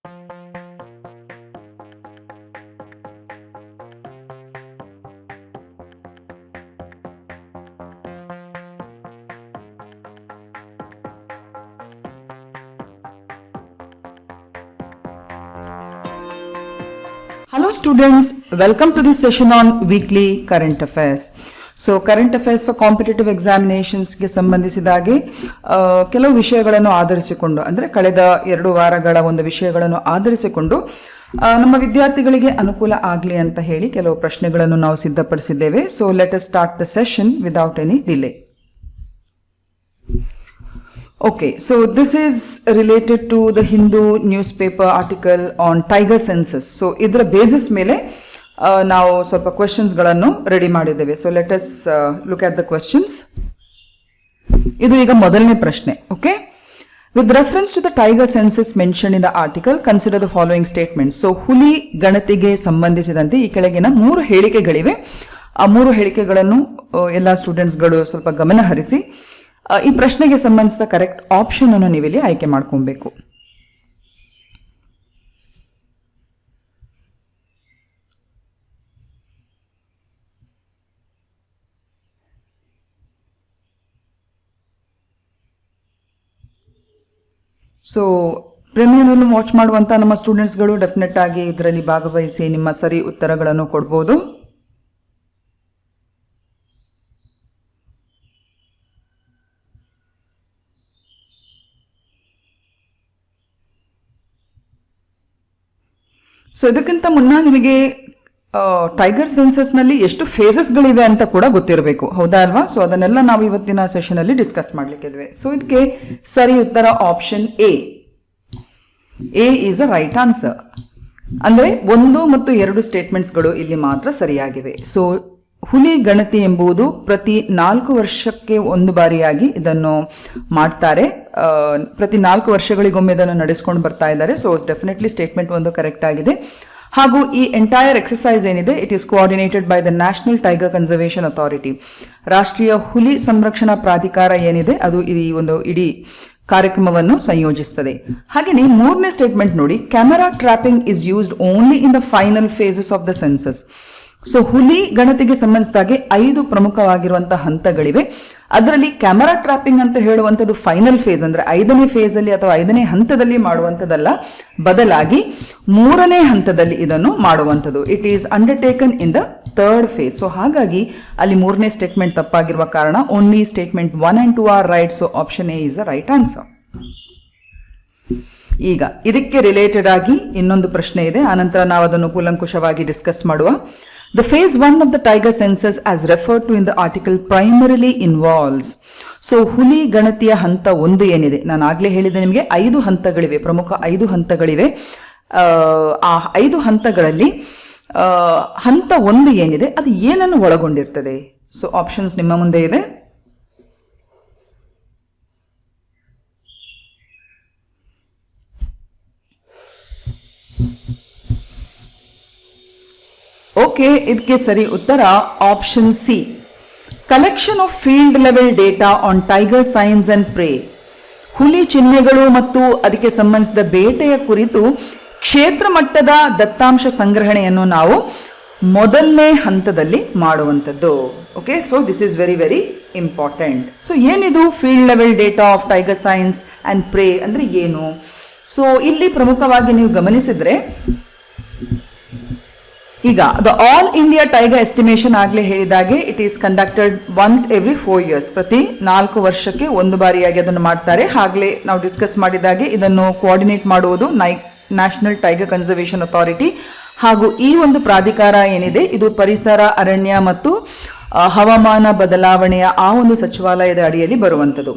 Hello students, welcome to this session on weekly current affairs. So current affairs for competitive examinations ಗೆ ಸಂಬಂಧಿಸಿದಾಗೆ ಕೆಲವು ವಿಷಯಗಳನ್ನು ಆಧರಿಸಿಕೊಂಡು ಅಂದರೆ ಕಳೆದ 2 ವಾರಗಳ ಒಂದು ವಿಷಯಗಳನ್ನು ಆಧರಿಸಿಕೊಂಡು ನಮ್ಮ ವಿದ್ಯಾರ್ಥಿಗಳಿಗೆ ಅನುಕೂಲ ಆಗಲಿ ಅಂತ ಹೇಳಿ ಕೆಲವು ಪ್ರಶ್ನೆಗಳನ್ನು ನಾವು ಸಿದ್ಧಪಡಿಸಿದ್ದೇವೆ. So let us start the session without any delay. Okay, so this is related to the Hindu newspaper article on tiger census. So idra basis mele ನಾವು ಸ್ವಲ್ಪ ಕ್ವೆಶ್ಚನ್ಸ್ ಗಳನ್ನು ರೆಡಿ ಮಾಡಿದ್ದೇವೆ. So let us look at the questions. ಇದು ಈಗ ಮೊದಲನೇ ಪ್ರಶ್ನೆ. Okay, with reference to the tiger census mention in the article consider the following statement. So ಹುಲಿ ಗಣತಿಗೆ ಸಂಬಂಧಿಸಿದಂತೆ ಈ ಕೆಳಗಿನ 3 ಹೇಳಿಕೆಗಳಿವೆ. ಆ 3 ಹೇಳಿಕೆಗಳನ್ನು ಎಲ್ಲ ಸ್ಟೂಡೆಂಟ್ಸ್ಗಳು ಸ್ವಲ್ಪ ಗಮನ ಹರಿಸಿ ಈ ಪ್ರಶ್ನೆಗೆ ಸಂಬಂಧಿಸಿದ ಕರೆಕ್ಟ್ ಆಪ್ಷನ್ ಅನ್ನು ನೀವಿಲ್ಲಿ ಆಯ್ಕೆ ಮಾಡ್ಕೊಬೇಕು. ಸೊ ಪ್ರೀಮಿಯರ್ ವಾಚ್ ಮಾಡುವಂತ ನಮ್ಮ ಸ್ಟೂಡೆಂಟ್ಸ್ಗಳು ಡೆಫಿನೆಟ್ ಆಗಿ ಇದರಲ್ಲಿ ಭಾಗವಹಿಸಿ ನಿಮ್ಮ ಸರಿ ಉತ್ತರಗಳನ್ನು ಕೊಡಬಹುದು. ಸೊ ಇದಕ್ಕಿಂತ ಮುನ್ನ ನಿಮಗೆ ಟೈಗರ್ ಸೆನ್ಸಸ್ ನಲ್ಲಿ ಎಷ್ಟು ಫೇಸಸ್ಗಳಿವೆ ಅಂತ ಕೂಡ ಗೊತ್ತಿರಬೇಕು, ಹೌದಾ ಅಲ್ವಾ? ಸೊ ಅದನ್ನೆಲ್ಲ ನಾವು ಇವತ್ತಿನ ಸೆಷನ್ ಅಲ್ಲಿ ಡಿಸ್ಕಸ್ ಮಾಡ್ಲಿಕ್ಕಿದ್ವಿ. ಸೊ ಇದಕ್ಕೆ ಸರಿ ಉತ್ತರ option A is a right answer. ಅಂದ್ರೆ 1 ಮತ್ತು 2 ಸ್ಟೇಟ್ಮೆಂಟ್ಸ್ಗಳು ಇಲ್ಲಿ ಮಾತ್ರ ಸರಿಯಾಗಿವೆ. ಸೊ ಹುಲಿ ಗಣತಿ ಎಂಬುದು ಪ್ರತಿ 4 ವರ್ಷಕ್ಕೆ ಒಂದು ಬಾರಿಯಾಗಿ ಇದನ್ನು ಮಾಡ್ತಾರೆ. ಪ್ರತಿ 4 ವರ್ಷಗಳಿಗೊಮ್ಮೆ ಇದನ್ನು ನಡೆಸ್ಕೊಂಡು ಬರ್ತಾ ಇದ್ದಾರೆ. ಸೊ ಡೆಫಿನೆಟ್ಲಿ ಸ್ಟೇಟ್ಮೆಂಟ್ 1 ಕರೆಕ್ಟ್ ಆಗಿದೆ. ಹಾಗೂ ಈ ಎಂಟೈರ್ ಎಕ್ಸರ್ಸೈಸ್ ಏನಿದೆ it is coordinated by the national tiger conservation authority. ರಾಷ್ಟ್ರೀಯ ಹುಲಿ ಸಂರಕ್ಷಣಾ ಪ್ರಾಧಿಕಾರ ಏನಿದೆ ಅದು ಈ ಒಂದು ಇಡೀ ಕಾರ್ಯಕ್ರಮವನ್ನು ಸಂಯೋಜಿಸುತ್ತದೆ. ಹಾಗೆಯೇ 3ನೇ ಸ್ಟೇಟ್ಮೆಂಟ್ ನೋಡಿ, camera trapping is used only in the final phases of the census. So ಹುಲಿ ಗಣತಿಗೆ ಸಂಬಂಧಿಸಿದಾಗೆ 5 ಪ್ರಮುಖವಾಗಿರುವಂತಹ ಹಂತಗಳಿವೆ. ಅದರಲ್ಲಿ ಕ್ಯಾಮೆರಾ ಟ್ರ್ಯಾಪಿಂಗ್ ಅಂತ ಹೇಳುವಂಥದ್ದು ಫೈನಲ್ ಫೇಸ್ ಅಂದ್ರೆ 5ನೇ ಫೇಸ್ ಅಲ್ಲಿ ಅಥವಾ 5ನೇ ಹಂತದಲ್ಲಿ ಮಾಡುವಂಥದ್ದಲ್ಲ, ಬದಲಾಗಿ 3ನೇ ಹಂತದಲ್ಲಿ ಇದನ್ನು ಮಾಡುವಂಥದ್ದು. It is undertaken in the 3rd phase. So ಹಾಗಾಗಿ ಅಲ್ಲಿ 3ನೇ ಸ್ಟೇಟ್ಮೆಂಟ್ ತಪ್ಪಾಗಿರುವ ಕಾರಣ only statement 1 and 2 are right. So option A is a right answer. ಈಗ ಇದಕ್ಕೆ ರಿಲೇಟೆಡ್ ಆಗಿ ಇನ್ನೊಂದು ಪ್ರಶ್ನೆ ಇದೆ, ಆನಂತರ ನಾವು ಅದನ್ನು ಕೂಲಂಕುಷವಾಗಿ ಡಿಸ್ಕಸ್ ಮಾಡುವ. The phase 1 of the tiger census as referred to in the article primarily involves. So ಹುಲಿ ಗಣತಿಯ ಹಂತ 1 ಏನಿದೆ, ನಾನು ಆಗ್ಲೇ ಹೇಳಿದೆ ನಿಮಗೆ 5 ಹಂತಗಳಿವೆ, ಪ್ರಮುಖ 5 ಹಂತಗಳಿವೆ. ಆ 5 ಹಂತಗಳಲ್ಲಿ ಹಂತ 1 ಏನಿದೆ ಅದು ಏನನ್ನು ಒಳಗೊಂಡಿರ್ತದೆ? ಸೊ ಆಪ್ಷನ್ಸ್ ನಿಮ್ಮ ಮುಂದೆ ಇದೆ. ಓಕೆ, ಇದಕ್ಕೆ ಸರಿ ಉತ್ತರ option C, collection of field level data on tiger signs and pray. ಹುಲಿ ಚಿಹ್ನೆಗಳು ಮತ್ತು ಅದಕ್ಕೆ ಸಂಬಂಧಿಸಿದ ಬೇಟೆಯ ಕುರಿತು ಕ್ಷೇತ್ರ ಮಟ್ಟದ ದತ್ತಾಂಶ ಸಂಗ್ರಹಣೆಯನ್ನು ನಾವು ಮೊದಲನೇ ಹಂತದಲ್ಲಿ ಮಾಡುವಂಥದ್ದು. Okay, so this is very very important. So ಏನಿದು field level data of tiger signs and prey ಅಂದ್ರೆ ಏನು? ಸೊ ಇಲ್ಲಿ ಪ್ರಮುಖವಾಗಿ ನೀವು ಗಮನಿಸಿದ್ರೆ ಈಗ the all India tiger estimation ಆಗ್ಲೇ ಹೇಳಿದಾಗೆ it is conducted once every 4 years. ಪ್ರತಿ 4 ವರ್ಷಕ್ಕೆ ಒಂದು ಬಾರಿಯಾಗಿ ಅದನ್ನು ಮಾಡ್ತಾರೆ. ಹಾಗಲೇ ನಾವು ಡಿಸ್ಕಸ್ ಮಾಡಿದಾಗೆ ಇದನ್ನು ಕೋಆರ್ಡಿನೇಟ್ ಮಾಡುವುದು ನ್ಯಾಷನಲ್ ಟೈಗರ್ ಕನ್ಸರ್ವೇಷನ್ ಅಥಾರಿಟಿ. ಹಾಗೂ ಈ ಒಂದು ಪ್ರಾಧಿಕಾರ ಏನಿದೆ ಇದು ಪರಿಸರ, ಅರಣ್ಯ ಮತ್ತು ಹವಾಮಾನ ಬದಲಾವಣೆಯ ಆ ಒಂದು ಸಚಿವಾಲಯದ ಅಡಿಯಲ್ಲಿ ಬರುವಂಥದ್ದು.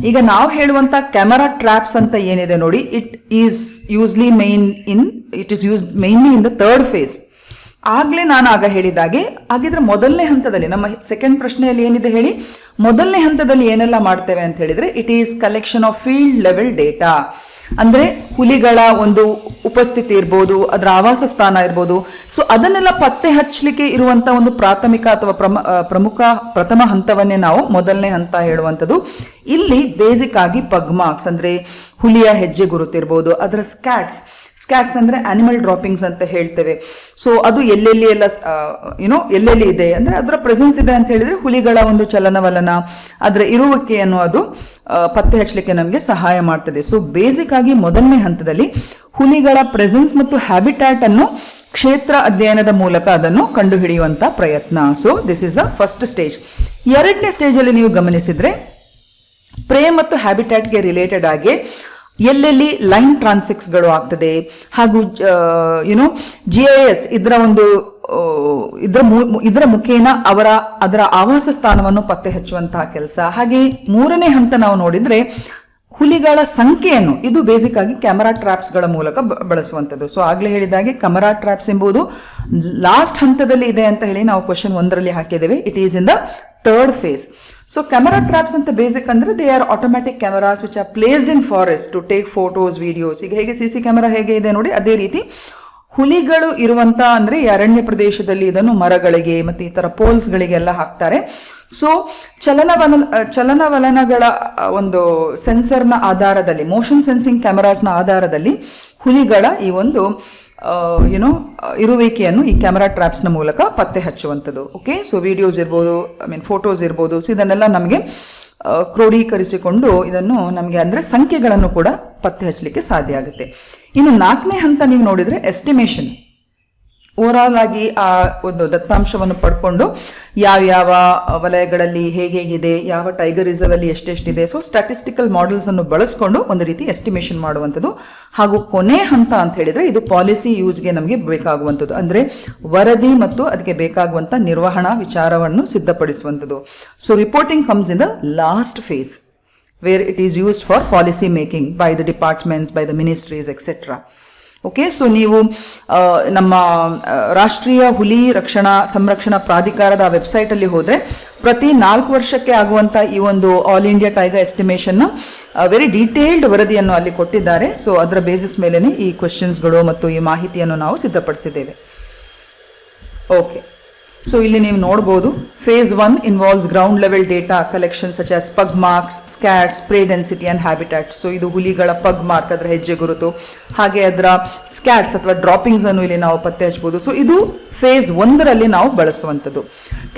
ಈಗ ನಾವು ಹೇಳುವಂತ ಕ್ಯಾಮೆರಾ ಟ್ರ್ಯಾಪ್ಸ್ ಅಂತ ಏನಿದೆ ನೋಡಿ, it is usually mainly in the 3rd phase. ಆಗ್ಲೇ ನಾನು ಆಗ ಹೇಳಿದಾಗೆ ಹಾಗಿದ್ರೆ ಮೊದಲನೇ ಹಂತದಲ್ಲಿ ನಮ್ಮ ಸೆಕೆಂಡ್ ಪ್ರಶ್ನೆಯಲ್ಲಿ ಏನಿದೆ ಹೇಳಿ, ಮೊದಲನೇ ಹಂತದಲ್ಲಿ ಏನೆಲ್ಲ ಮಾಡ್ತೇವೆ ಅಂತ ಹೇಳಿದ್ರೆ it is collection of field level data. ಅಂದ್ರೆ ಹುಲಿಗಳ ಒಂದು ಉಪಸ್ಥಿತಿ ಇರ್ಬೋದು, ಅದರ ಆವಾಸ ಸ್ಥಾನ ಇರ್ಬೋದು. ಸೊ ಅದನ್ನೆಲ್ಲ ಪತ್ತೆ ಹಚ್ಚಲಿಕ್ಕೆ ಇರುವಂತ ಒಂದು ಪ್ರಾಥಮಿಕ ಅಥವಾ ಪ್ರಥಮ ಹಂತವನ್ನೇ ನಾವು ಮೊದಲನೇ ಹಂತ ಹೇಳುವಂಥದ್ದು. ಇಲ್ಲಿ ಬೇಸಿಕ್ ಆಗಿ ಪಗ್ ಮಾರ್ಕ್ಸ್ ಅಂದ್ರೆ ಹುಲಿಯ ಹೆಜ್ಜೆ ಗುರುತಿರ್ಬೋದು, ಅದರ ಸ್ಕ್ಯಾಟ್ಸ್ ಸ್ಕ್ಯಾಟ್ಸ್ ಅಂದರೆ ಆನಿಮಲ್ ಡ್ರಾಪಿಂಗ್ಸ್ ಅಂತ ಹೇಳ್ತೇವೆ. ಸೊ ಅದು ಎಲ್ಲೆಲ್ಲಿ ಎಲ್ಲ ಎಲ್ಲೆಲ್ಲಿ ಇದೆ ಅಂದರೆ ಅದರ ಪ್ರೆಸೆನ್ಸ್ ಇದೆ ಅಂತ ಹೇಳಿದ್ರೆ ಹುಲಿಗಳ ಒಂದು ಚಲನವಲನ, ಅದರ ಇರುವಿಕೆಯನ್ನು ಅದು ಪತ್ತೆ ಹಚ್ಚಲಿಕ್ಕೆ ನಮಗೆ ಸಹಾಯ ಮಾಡ್ತದೆ. ಸೊ ಬೇಸಿಕ್ ಆಗಿ ಮೊದಲನೇ ಹಂತದಲ್ಲಿ ಹುಲಿಗಳ ಪ್ರೆಸೆನ್ಸ್ ಮತ್ತು ಹ್ಯಾಬಿಟ್ಯಾಟ್ ಅನ್ನು ಕ್ಷೇತ್ರ ಅಧ್ಯಯನದ ಮೂಲಕ ಅದನ್ನು ಕಂಡುಹಿಡಿಯುವಂತ ಪ್ರಯತ್ನ. So this is the first stage. ಎರಡನೇ ಸ್ಟೇಜ್ ಅಲ್ಲಿ ನೀವು ಗಮನಿಸಿದ್ರೆ ಪ್ರೇ ಮತ್ತು ಹ್ಯಾಬಿಟ್ಯಾಟ್ಗೆ ರಿಲೇಟೆಡ್ ಆಗಿ ಎಲ್ಲೆಲ್ಲಿ ಲೈನ್ ಟ್ರಾನ್ಸಿಕ್ಸ್ಗಳು ಆಗ್ತದೆ ಹಾಗೂ GIS ಇದರ ಮುಖೇನ ಅದರ ಆವಾಸ ಸ್ಥಾನವನ್ನು ಪತ್ತೆ ಹಚ್ಚುವಂತಹ ಕೆಲಸ. ಹಾಗೆ ಮೂರನೇ ಹಂತ ನಾವು ನೋಡಿದ್ರೆ ಹುಲಿಗಳ ಸಂಖ್ಯೆಯನ್ನು, ಇದು ಬೇಸಿಕ್ ಆಗಿ ಕ್ಯಾಮರಾ ಟ್ರಾಪ್ಸ್ ಗಳ ಮೂಲಕ ಬಳಸುವಂಥದ್ದು. ಸೊ ಆಗ್ಲೇ ಹೇಳಿದಾಗೆ ಕ್ಯಾಮರಾ ಟ್ರಾಪ್ಸ್ ಎಂಬುದು ಲಾಸ್ಟ್ ಹಂತದಲ್ಲಿ ಇದೆ ಅಂತ ಹೇಳಿ ನಾವು ಕ್ವೆಶ್ಚನ್ 1ರಲ್ಲಿ ಹಾಕಿದ್ದೇವೆ. It is in the third phase. So camera traps ಅಂತ ಬೇಸಿಕ್ ಅಂದ್ರೆ they are automatic cameras which are placed in forest to take photos, videos. ಈಗ ಹೇಗೆ CC ಕ್ಯಾಮರಾ ಹೇಗೆ ಇದೆ ನೋಡಿ, ಅದೇ ರೀತಿ ಹುಲಿಗಳು ಇರುವಂತ ಅಂದ್ರೆ ಅರಣ್ಯ ಪ್ರದೇಶದಲ್ಲಿ ಇದನ್ನು ಮರಗಳಿಗೆ ಮತ್ತೆ ಈ ತರ ಪೋಲ್ಸ್ ಗಳಿಗೆಲ್ಲ ಹಾಕ್ತಾರೆ. ಸೊ ಚಲನವಲನಗಳ ಒಂದು ಸೆನ್ಸರ್ನ ಆಧಾರದಲ್ಲಿ, ಮೋಷನ್ ಸೆನ್ಸಿಂಗ್ ಕ್ಯಾಮರಾಸ್ನ ಆಧಾರದಲ್ಲಿ ಹುಲಿಗಳ ಈ ಒಂದು ಇರುವಿಕೆಯನ್ನು ಈ ಕ್ಯಾಮರಾ ಟ್ರಾಪ್ಸ್ನ ಮೂಲಕ ಪತ್ತೆ ಹಚ್ಚುವಂಥದ್ದು. ಓಕೆ, ಸೊ ವಿಡಿಯೋಸ್ ಇರ್ಬೋದು, ಫೋಟೋಸ್ ಇರ್ಬೋದು. ಸೊ ಇದನ್ನೆಲ್ಲ ನಮಗೆ ಕ್ರೋಢೀಕರಿಸಿಕೊಂಡು ಇದನ್ನು ನಮಗೆ ಅಂದರೆ ಸಂಖ್ಯೆಗಳನ್ನು ಕೂಡ ಪತ್ತೆ ಹಚ್ಚಲಿಕ್ಕೆ ಸಾಧ್ಯ ಆಗುತ್ತೆ. ಇನ್ನು ನಾಲ್ಕನೇ ಹಂತ ನೀವು ನೋಡಿದ್ರೆ ಎಸ್ಟಿಮೇಷನ್. ಓವರ್ ಆಲ್ ಆಗಿ ಆ ಒಂದು ದತ್ತಾಂಶವನ್ನು ಪಡ್ಕೊಂಡು ಯಾವ ವಲಯಗಳಲ್ಲಿ ಹೇಗಿದೆ, ಯಾವ ಟೈಗರ್ ರಿಸರ್ವ್ ಅಲ್ಲಿ ಎಷ್ಟೆಷ್ಟಿದೆ, ಸೊ ಸ್ಟ್ಯಾಟಿಸ್ಟಿಕಲ್ ಮಾಡೆಲ್ಸ್ ಅನ್ನು ಬಳಸ್ಕೊಂಡು ಒಂದು ರೀತಿ ಎಸ್ಟಿಮೇಷನ್ ಮಾಡುವಂಥದ್ದು. ಹಾಗೂ ಕೊನೆ ಹಂತ ಅಂತ ಹೇಳಿದ್ರೆ ಇದು ಪಾಲಿಸಿ ಯೂಸ್ಗೆ ನಮಗೆ ಬೇಕಾಗುವಂಥದ್ದು, ಅಂದ್ರೆ ವರದಿ ಮತ್ತು ಅದಕ್ಕೆ ಬೇಕಾಗುವಂಥ ನಿರ್ವಹಣಾ ವಿಚಾರವನ್ನು ಸಿದ್ಧಪಡಿಸುವಂಥದ್ದು. So reporting comes in the last phase where it is used for policy making by the departments, by the ministries etcetera. Okay, so ನೀವು ನಮ್ಮ ರಾಷ್ಟ್ರೀಯ ಹುಲಿ ಸಂರಕ್ಷಣಾ ಪ್ರಾಧಿಕಾರದ ವೆಬ್ಸೈಟ್ ಅಲ್ಲಿ ಹೋದ್ರೆ ಪ್ರತಿ 4 ವರ್ಷಕ್ಕೆ ಆಗುವಂತ ಈ ಒಂದು all India tiger estimation very detailed ವರದಿಯನ್ನು ಅಲ್ಲಿ ಕೊಟ್ಟಿದ್ದಾರೆ. ಸೊ ಅದರ ಬೇಸಿಸ್ ಮೇಲೆನೆ ಈ ಕ್ವೆಶ್ಚನ್ಸ್ಗಳು ಮತ್ತು ಈ ಮಾಹಿತಿಯನ್ನು ನಾವು ಸಿದ್ಧಪಡಿಸಿದ್ದೇವೆ. ಓಕೆ, ಸೊ ಇಲ್ಲಿ ನೀವು ನೋಡಬಹುದು phase 1 involves ground level data collection such as pug marks, scats, prey density and habitat. So ಇದು ಹುಲಿಗಳ ಪಗ್ ಮಾರ್ಕ್, ಅದರ ಹೆಜ್ಜೆ ಗುರುತು, ಹಾಗೆ ಅದರ ಸ್ಕ್ಯಾಟ್ಸ್ ಅಥವಾ ಡ್ರಾಪಿಂಗ್ಸ್ ಅನ್ನು ಇಲ್ಲಿ ನಾವು ಪತ್ತೆ ಹಚ್ಚಬಹುದು. ಸೊ ಇದು ಫೇಸ್ 1ರಲ್ಲಿ ನಾವು ಬಳಸುವಂಥದ್ದು.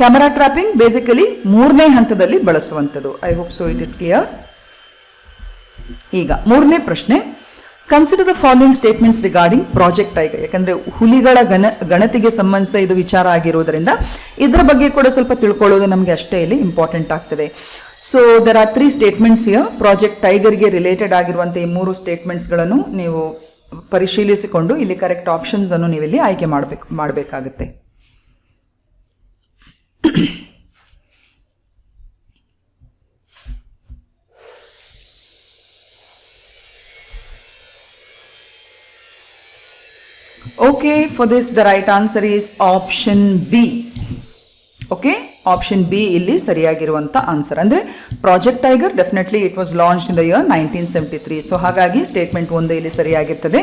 ಕ್ಯಾಮರಾ ಟ್ರಾಪಿಂಗ್ ಬೇಸಿಕಲಿ 3ನೇ ಹಂತದಲ್ಲಿ ಬಳಸುವಂಥದ್ದು. I hope so it is clear. ಈಗ 3ನೇ ಪ್ರಶ್ನೆ, consider the following statements regarding Project Tiger. ಯಾಕಂದ್ರೆ ಹುಲಿಗಳ ಗಣತಿಗೆ ಸಂಬಂಧಿಸಿದ ಇದು ವಿಚಾರ ಆಗಿರುವುದರಿಂದ ಇದರ ಬಗ್ಗೆ ಕೂಡ ಸ್ವಲ್ಪ ತಿಳ್ಕೊಳ್ಳೋದು ನಮಗೆ ಅಷ್ಟೇ ಇಲ್ಲಿ ಇಂಪಾರ್ಟೆಂಟ್ ಆಗ್ತದೆ. So there are 3 statements here. Project ಟೈಗರ್ಗೆ ರಿಲೇಟೆಡ್ ಆಗಿರುವಂತಹ ಈ 3 ಸ್ಟೇಟ್ಮೆಂಟ್ಸ್ಗಳನ್ನು ನೀವು ಪರಿಶೀಲಿಸಿಕೊಂಡು ಇಲ್ಲಿ ಕರೆಕ್ಟ್ ಆಪ್ಷನ್ಸ್ ಅನ್ನು ನೀವಿಲ್ಲಿ ಆಯ್ಕೆ ಮಾಡಬೇಕಾಗುತ್ತೆ. Okay, for this the right answer is option B. Okay, option B ಇಲ್ಲಿ ಸರಿಯಾಗಿರುವಂತ ಆನ್ಸರ್. ಅಂದ್ರೆ Project Tiger definitely it was launched in the year 1973. So ಹಾಗಾಗಿ ಸ್ಟೇಟ್ಮೆಂಟ್ 1 ಇಲ್ಲಿ ಸರಿಯಾಗಿರ್ತದೆ.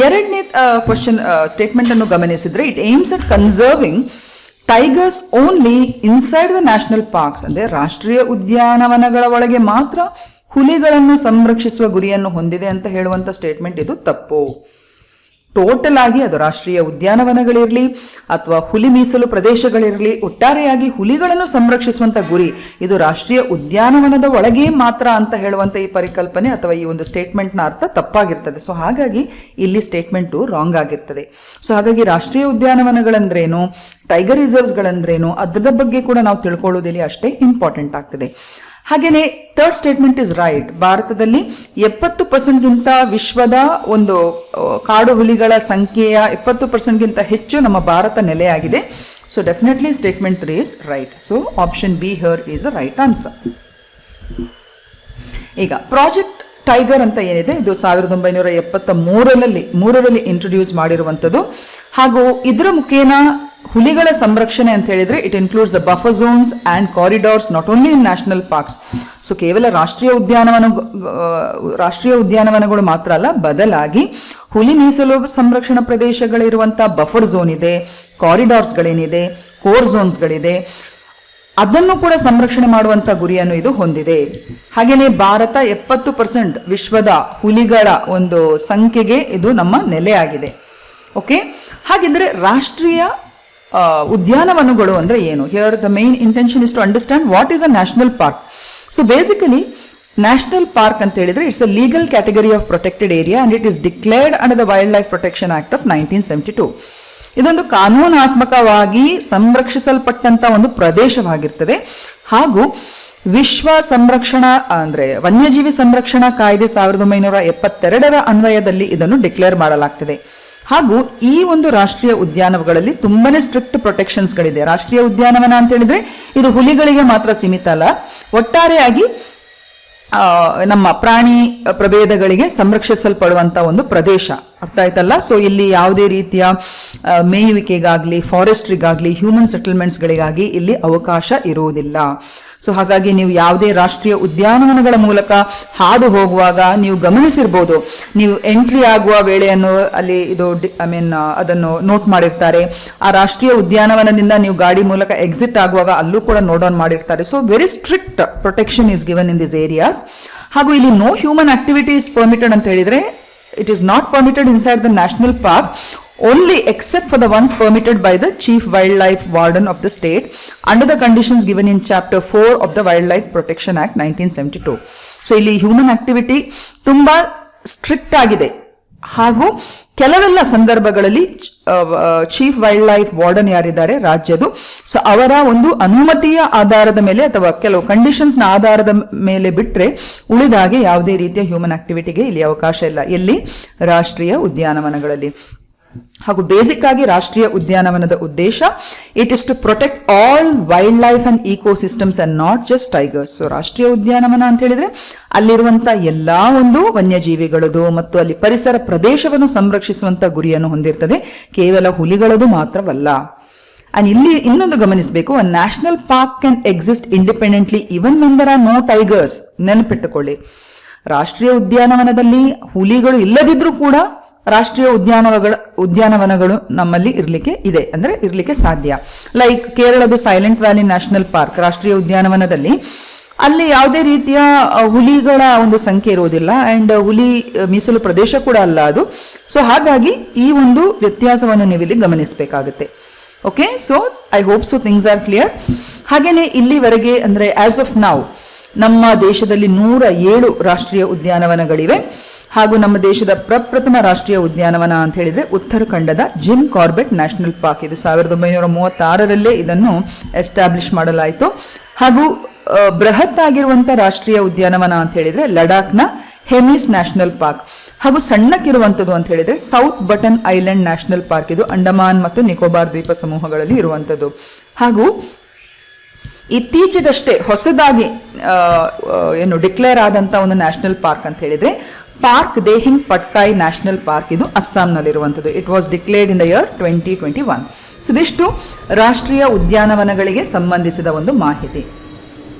ಎರಡನೇ ಕ್ವಶನ್ ಸ್ಟೇಟ್ಮೆಂಟ್ ಅನ್ನು ಗಮನಿಸಿದ್ರೆ it aims at conserving tigers only inside the national parks. ಅಂದ್ರೆ ರಾಷ್ಟ್ರೀಯ ಉದ್ಯಾನವನಗಳ ಒಳಗೆ ಮಾತ್ರ ಹುಲಿಗಳನ್ನು ಸಂರಕ್ಷಿಸುವ ಗುರಿಯನ್ನು ಹೊಂದಿದೆ ಅಂತ ಹೇಳುವಂತ ಸ್ಟೇಟ್ಮೆಂಟ್ ಇದು ತಪ್ಪು. ಟೋಟಲ್ ಆಗಿ ಅದು ರಾಷ್ಟ್ರೀಯ ಉದ್ಯಾನವನಗಳಿರಲಿ ಅಥವಾ ಹುಲಿ ಮೀಸಲು ಪ್ರದೇಶಗಳಿರಲಿ, ಒಟ್ಟಾರೆಯಾಗಿ ಹುಲಿಗಳನ್ನು ಸಂರಕ್ಷಿಸುವಂತ ಗುರಿ ಇದು ರಾಷ್ಟ್ರೀಯ ಉದ್ಯಾನವನದ ಒಳಗೆ ಮಾತ್ರ ಅಂತ ಹೇಳುವಂತ ಈ ಪರಿಕಲ್ಪನೆ ಅಥವಾ ಈ ಒಂದು ಸ್ಟೇಟ್ಮೆಂಟ್ನ ಅರ್ಥ ತಪ್ಪಾಗಿರ್ತದೆ. ಸೊ ಹಾಗಾಗಿ ಇಲ್ಲಿ ಸ್ಟೇಟ್ಮೆಂಟು ರಾಂಗ್ ಆಗಿರ್ತದೆ. ಸೊ ಹಾಗಾಗಿ ರಾಷ್ಟ್ರೀಯ ಉದ್ಯಾನವನಗಳಂದ್ರೇನು, ಟೈಗರ್ ರಿಸರ್ವ್ಸ್ಗಳಂದ್ರೇನು, ಅದರ ಬಗ್ಗೆ ಕೂಡ ನಾವು ತಿಳ್ಕೊಳ್ಳೋದಿಲ್ಲಿ ಅಷ್ಟೇ ಇಂಪಾರ್ಟೆಂಟ್ ಆಗ್ತದೆ. ಹಾಗೇನೆ ಥರ್ಡ್ ಸ್ಟೇಟ್ಮೆಂಟ್ ಇಸ್ ರೈಟ್. ಭಾರತದಲ್ಲಿ 70%ಗಿಂತ ವಿಶ್ವದ ಒಂದು ಕಾಡು ಹುಲಿಗಳ ಸಂಖ್ಯೆಯ 70%ಗಿಂತ ಹೆಚ್ಚು ನಮ್ಮ ಭಾರತ ನೆಲೆಯಾಗಿದೆ. So definitely statement 3 is right. So option be here is a right answer. ಈಗ ಪ್ರಾಜೆಕ್ಟ್ ಟೈಗರ್ ಅಂತ ಏನಿದೆ ಇದು 1973ರಲ್ಲಿ ಇಂಟ್ರೊಡ್ಯೂಸ್ ಮಾಡಿರುವಂಥದ್ದು. ಹಾಗೂ ಇದರ ಮುಖೇನ ಹುಲಿಗಳ ಸಂರಕ್ಷಣೆ ಅಂತ ಹೇಳಿದ್ರೆ it includes the buffer zones and corridors not only in national parks. So ಕೇವಲ ರಾಷ್ಟ್ರೀಯ ಉದ್ಯಾನವನಗಳು ಮಾತ್ರ ಅಲ್ಲ, ಬದಲಾಗಿ ಹುಲಿ ಮೀಸಲು ಸಂರಕ್ಷಣಾ ಪ್ರದೇಶಗಳಿರುವಂತಹ ಬಫರ್ ಝೋನ್ ಇದೆ, ಕಾರಿಡಾರ್ಸ್ಗಳೇನಿದೆ, ಕೋರ್ ಝೋನ್ಸ್ಗಳಿದೆ, ಅದನ್ನು ಕೂಡ ಸಂರಕ್ಷಣೆ ಮಾಡುವಂತ ಗುರಿಯನ್ನು ಇದು ಹೊಂದಿದೆ. ಹಾಗೇನೆ ಭಾರತ 70% ವಿಶ್ವದ ಹುಲಿಗಳ ಒಂದು ಸಂಖ್ಯೆಗೆ ಇದು ನಮ್ಮ ನೆಲೆಯಾಗಿದೆ. ಓಕೆ, ಹಾಗಿದ್ರೆ ರಾಷ್ಟ್ರೀಯ ಉದ್ಯಾನವನಗಳು ಅಂದ್ರೆ ಏನು? Here the main intention is to understand what is a national park. So basically national park ಅಂತ ಹೇಳಿದ್ರೆ it's a legal category of protected area and it is declared under the wild life protection act of 1972. ಇದೊಂದು ಕಾನೂನಾತ್ಮಕವಾಗಿ ಸಂರಕ್ಷಿಸಲ್ಪಟ್ಟಂತ ಒಂದು ಪ್ರದೇಶವಾಗಿರ್ತದೆ. ಹಾಗೂ ವಿಶ್ವ ಸಂರಕ್ಷಣಾ ಅಂದ್ರೆ ವನ್ಯಜೀವಿ ಸಂರಕ್ಷಣಾ ಕಾಯ್ದೆ 1972 ಅನ್ವಯದಲ್ಲಿ ಇದನ್ನು ಡಿಕ್ಲೇರ್ ಮಾಡಲಾಗ್ತದೆ. ಹಾಗೂ ಈ ಒಂದು ರಾಷ್ಟ್ರೀಯ ಉದ್ಯಾನಗಳಲ್ಲಿ ತುಂಬಾನೇ ಸ್ಟ್ರಿಕ್ಟ್ ಪ್ರೊಟೆಕ್ಷನ್ಸ್ಗಳಿದೆ. ರಾಷ್ಟ್ರೀಯ ಉದ್ಯಾನವನ ಅಂತ ಹೇಳಿದ್ರೆ ಇದು ಹುಲಿಗಳಿಗೆ ಮಾತ್ರ ಸೀಮಿತ ಅಲ್ಲ, ಒಟ್ಟಾರೆಯಾಗಿ ನಮ್ಮ ಪ್ರಾಣಿ ಪ್ರಭೇದಗಳಿಗೆ ಸಂರಕ್ಷಿಸಲ್ಪಡುವಂತ ಒಂದು ಪ್ರದೇಶ. ಅರ್ಥ ಆಯ್ತಲ್ಲ? ಸೊ ಇಲ್ಲಿ ಯಾವುದೇ ರೀತಿಯ ಮೇಯುವಿಕೆಗಾಗ್ಲಿ, ಫಾರೆಸ್ಟ್ರಿಗಾಗ್ಲಿ, ಹ್ಯೂಮನ್ ಸೆಟಲ್ಮೆಂಟ್ಸ್ಗಳಿಗಾಗಿ ಇಲ್ಲಿ ಅವಕಾಶ ಇರುವುದಿಲ್ಲ. ಸೊ ಹಾಗಾಗಿ ನೀವು ಯಾವುದೇ ರಾಷ್ಟ್ರೀಯ ಉದ್ಯಾನವನಗಳ ಮೂಲಕ ಹಾದು ಹೋಗುವಾಗ ನೀವು ಗಮನಿಸಿರ್ಬೋದು, ನೀವು ಎಂಟ್ರಿ ಆಗುವ ವೇಳೆಯನ್ನು ಅಲ್ಲಿ ಇದು ಅದನ್ನು ನೋಟ್ ಮಾಡಿರ್ತಾರೆ. ಆ ರಾಷ್ಟ್ರೀಯ ಉದ್ಯಾನವನದಿಂದ ನೀವು ಗಾಡಿ ಮೂಲಕ ಎಕ್ಸಿಟ್ ಆಗುವಾಗ ಅಲ್ಲೂ ಕೂಡ ನೋಟ್ ಆನ್ ಮಾಡಿರ್ತಾರೆ. So very strict protection is given in this areas. ಹಾಗೂ ಇಲ್ಲಿ no human activity is permitted ಅಂತ ಹೇಳಿದ್ರೆ it is not permitted inside the national park only except for the ones permitted by the Chief Wildlife Warden of the state under the conditions given in Chapter 4 of the Wildlife Protection Act 1972. So ಇಲ್ಲಿ human activity ತುಂಬಾ strict ಆಗಿದೆ. ಹಾಗೂ ಕೆಲವೆಲ್ಲ ಸಂದರ್ಭಗಳಲ್ಲಿ chief wild life warden ಯಾರಿದ್ದಾರೆ ರಾಜ್ಯದು, so ಅವರ ಒಂದು ಅನುಮತಿಯ ಆಧಾರದ ಮೇಲೆ ಅಥವಾ ಕೆಲವು ಕಂಡೀಷನ್ಸ್ ನ ಆಧಾರದ ಮೇಲೆ ಬಿಟ್ರೆ ಉಳಿದಾಗೆ ಯಾವುದೇ ರೀತಿಯ ಹ್ಯೂಮನ್ ಆಕ್ಟಿವಿಟಿಗೆ ಇಲ್ಲಿ ಅವಕಾಶ ಇಲ್ಲ. ಎಲ್ಲಿ? ರಾಷ್ಟ್ರೀಯ ಉದ್ಯಾನವನಗಳಲ್ಲಿ. ಹಾಗೂ ಬೇಸಿಕ್ ಆಗಿ ರಾಷ್ಟ್ರೀಯ ಉದ್ಯಾನವನದ ಉದ್ದೇಶ it is to protect all wild life and ecosystems and not just tigers. So ರಾಷ್ಟ್ರೀಯ ಉದ್ಯಾನವನ ಅಂತ ಹೇಳಿದ್ರೆ ಅಲ್ಲಿರುವಂತ ಎಲ್ಲಾ ಒಂದು ವನ್ಯಜೀವಿಗಳದು ಮತ್ತು ಅಲ್ಲಿ ಪರಿಸರ ಪ್ರದೇಶವನ್ನು ಸಂರಕ್ಷಿಸುವಂತ ಗುರಿಯನ್ನು ಹೊಂದಿರ್ತದೆ, ಕೇವಲ ಹುಲಿಗಳದು ಮಾತ್ರವಲ್ಲ. ಅಂಡ್ ಇಲ್ಲಿ ಇನ್ನೊಂದು ಗಮನಿಸಬೇಕು, a national park can exist independently even when there are no tigers. ನೆನಪಿಟ್ಟುಕೊಳ್ಳಿ, ರಾಷ್ಟ್ರೀಯ ಉದ್ಯಾನವನದಲ್ಲಿ ಹುಲಿಗಳು ಇಲ್ಲದಿದ್ರೂ ಕೂಡ ರಾಷ್ಟ್ರೀಯ ಉದ್ಯಾನವನಗಳು ನಮ್ಮಲ್ಲಿ ಇರ್ಲಿಕ್ಕೆ ಸಾಧ್ಯ. ಲೈಕ್ ಕೇರಳದ ಸೈಲೆಂಟ್ ವ್ಯಾಲಿ ನ್ಯಾಷನಲ್ ಪಾರ್ಕ್ ರಾಷ್ಟ್ರೀಯ ಉದ್ಯಾನವನದಲ್ಲಿ ಅಲ್ಲಿ ಯಾವುದೇ ರೀತಿಯ ಹುಲಿಗಳ ಒಂದು ಸಂಖ್ಯೆ ಇರುವುದಿಲ್ಲ ಅಂಡ್ ಹುಲಿ ಮೀಸಲು ಪ್ರದೇಶ ಕೂಡ ಅಲ್ಲ ಅದು. ಸೊ ಹಾಗಾಗಿ ಈ ಒಂದು ವ್ಯತ್ಯಾಸವನ್ನು ನೀವು ಇಲ್ಲಿ ಗಮನಿಸಬೇಕಾಗುತ್ತೆ. Okay, so I hope so things are clear. ಹಾಗೇನೆ ಇಲ್ಲಿವರೆಗೆ ಅಂದ್ರೆ ಆಸ್ ಆಫ್ ನೌ ನಮ್ಮ ದೇಶದಲ್ಲಿ 107 ರಾಷ್ಟ್ರೀಯ ಉದ್ಯಾನವನಗಳಿವೆ. ಹಾಗೂ ನಮ್ಮ ದೇಶದ ಪ್ರಪ್ರಥಮ ರಾಷ್ಟ್ರೀಯ ಉದ್ಯಾನವನ ಅಂತ ಹೇಳಿದ್ರೆ ಉತ್ತರಾಖಂಡದ ಜಿಮ್ ಕಾರ್ಬೆಟ್ ನ್ಯಾಷನಲ್ ಪಾರ್ಕ್. ಇದು 1936 ಇದನ್ನು ಎಸ್ಟಾಬ್ಲಿಷ್ ಮಾಡಲಾಯಿತು. ಹಾಗೂ ಬೃಹತ್ ಆಗಿರುವಂತಹ ರಾಷ್ಟ್ರೀಯ ಉದ್ಯಾನವನ ಅಂತ ಹೇಳಿದ್ರೆ ಲಡಾಖ್ನ ಹೆಮಿಸ್ ನ್ಯಾಷನಲ್ ಪಾರ್ಕ್. ಹಾಗೂ ಸಣ್ಣಕ್ಕಿರುವಂಥದ್ದು ಅಂತ ಹೇಳಿದ್ರೆ south button island national park. ಇದು ಅಂಡಮಾನ್ ಮತ್ತು ನಿಕೋಬಾರ್ ದ್ವೀಪ ಸಮೂಹಗಳಲ್ಲಿ ಇರುವಂಥದ್ದು. ಹಾಗೂ ಇತ್ತೀಚೆಗಷ್ಟೇ ಹೊಸದಾಗಿ ಡಿಕ್ಲೇರ್ ಆದಂತ ಒಂದು ನ್ಯಾಷನಲ್ ಪಾರ್ಕ್ ಅಂತ ಹೇಳಿದ್ರೆ park Dehing Patkai national park. ಇದು ಅಸ್ಸಾಂನಲ್ಲಿರುವಂಥದ್ದು. It was declared in the year 2021. So ಇದಿಷ್ಟು ರಾಷ್ಟ್ರೀಯ ಉದ್ಯಾನವನಗಳಿಗೆ ಸಂಬಂಧಿಸಿದ ಒಂದು ಮಾಹಿತಿ.